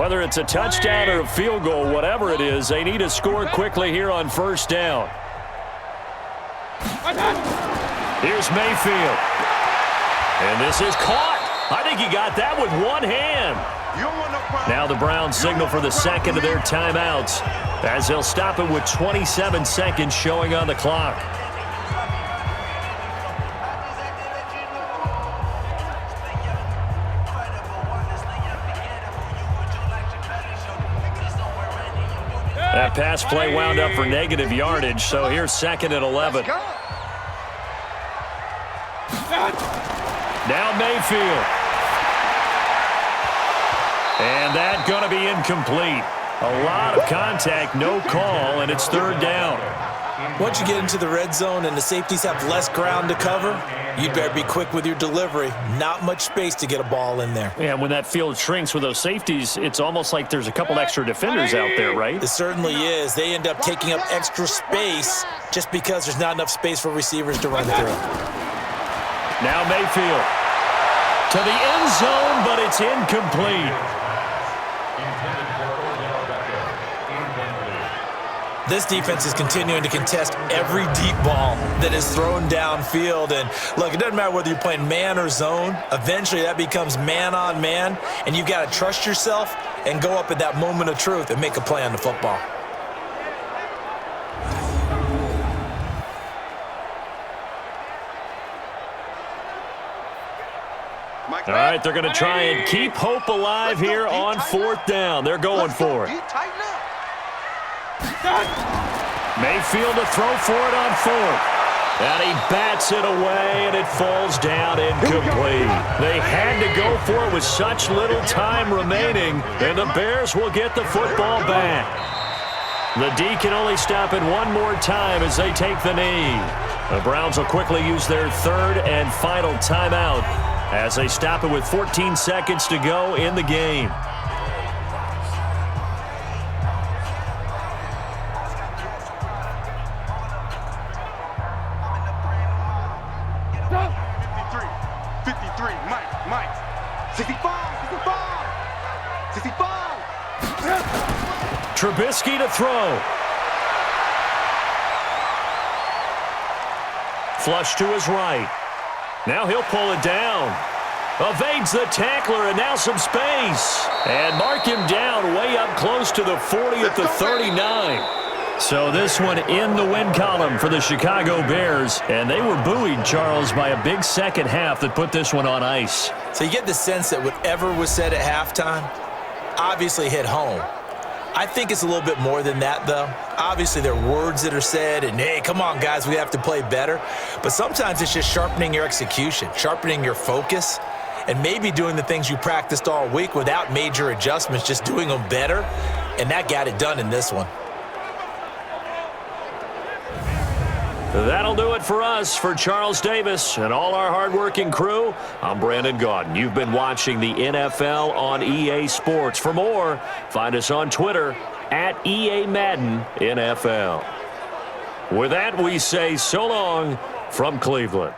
Whether it's a touchdown or a field goal, whatever it is, they need to score quickly here on 1st down. Here's Mayfield. And this is caught. I think he got that with one hand. Now the Browns signal for the second of their timeouts as they'll stop it with 27 seconds showing on the clock. That pass play wound up for negative yardage, so here's 2nd and 11. Now Mayfield. And that's going to be incomplete. A lot of contact, no call, and it's 3rd down. Once you get into the red zone and the safeties have less ground to cover, you'd better be quick with your delivery. Not much space to get a ball in there. Yeah, when that field shrinks with those safeties, it's almost like there's a couple extra defenders out there, right? It certainly is. They end up taking up extra space just because there's not enough space for receivers to run through. Now Mayfield to the end zone, but it's incomplete. This defense is continuing to contest every deep ball that is thrown downfield. And look, it doesn't matter whether you're playing man or zone. Eventually that becomes man on man, and you've got to trust yourself and go up at that moment of truth and make a play on the football. All right, they're going to try and keep hope alive here on 4th down. They're going for it. Mayfield to throw for it on 4th. And he bats it away, and it falls down incomplete. They had to go for it with such little time remaining, and the Bears will get the football back. The D can only stop it one more time as they take the knee. The Browns will quickly use their 3rd and final timeout as they stop it with 14 seconds to go in the game. Mike. 65. Trubisky to throw. Flush to his right. Now he'll pull it down. Evades the tackler, and now some space. And mark him down way up close to the 40 at the 39. So this one in the win column for the Chicago Bears. And they were buoyed, Charles, by a big second half that put this one on ice. So you get the sense that whatever was said at halftime obviously hit home. I think it's a little bit more than that, though. Obviously, there are words that are said, and, hey, come on, guys, we have to play better. But sometimes it's just sharpening your execution, sharpening your focus, and maybe doing the things you practiced all week without major adjustments, just doing them better. And that got it done in this one. That'll do it for us. For Charles Davis and all our hardworking crew, I'm Brandon Gaudin. You've been watching the NFL on EA Sports. For more, find us on Twitter at EA Madden NFL. With that, we say so long from Cleveland.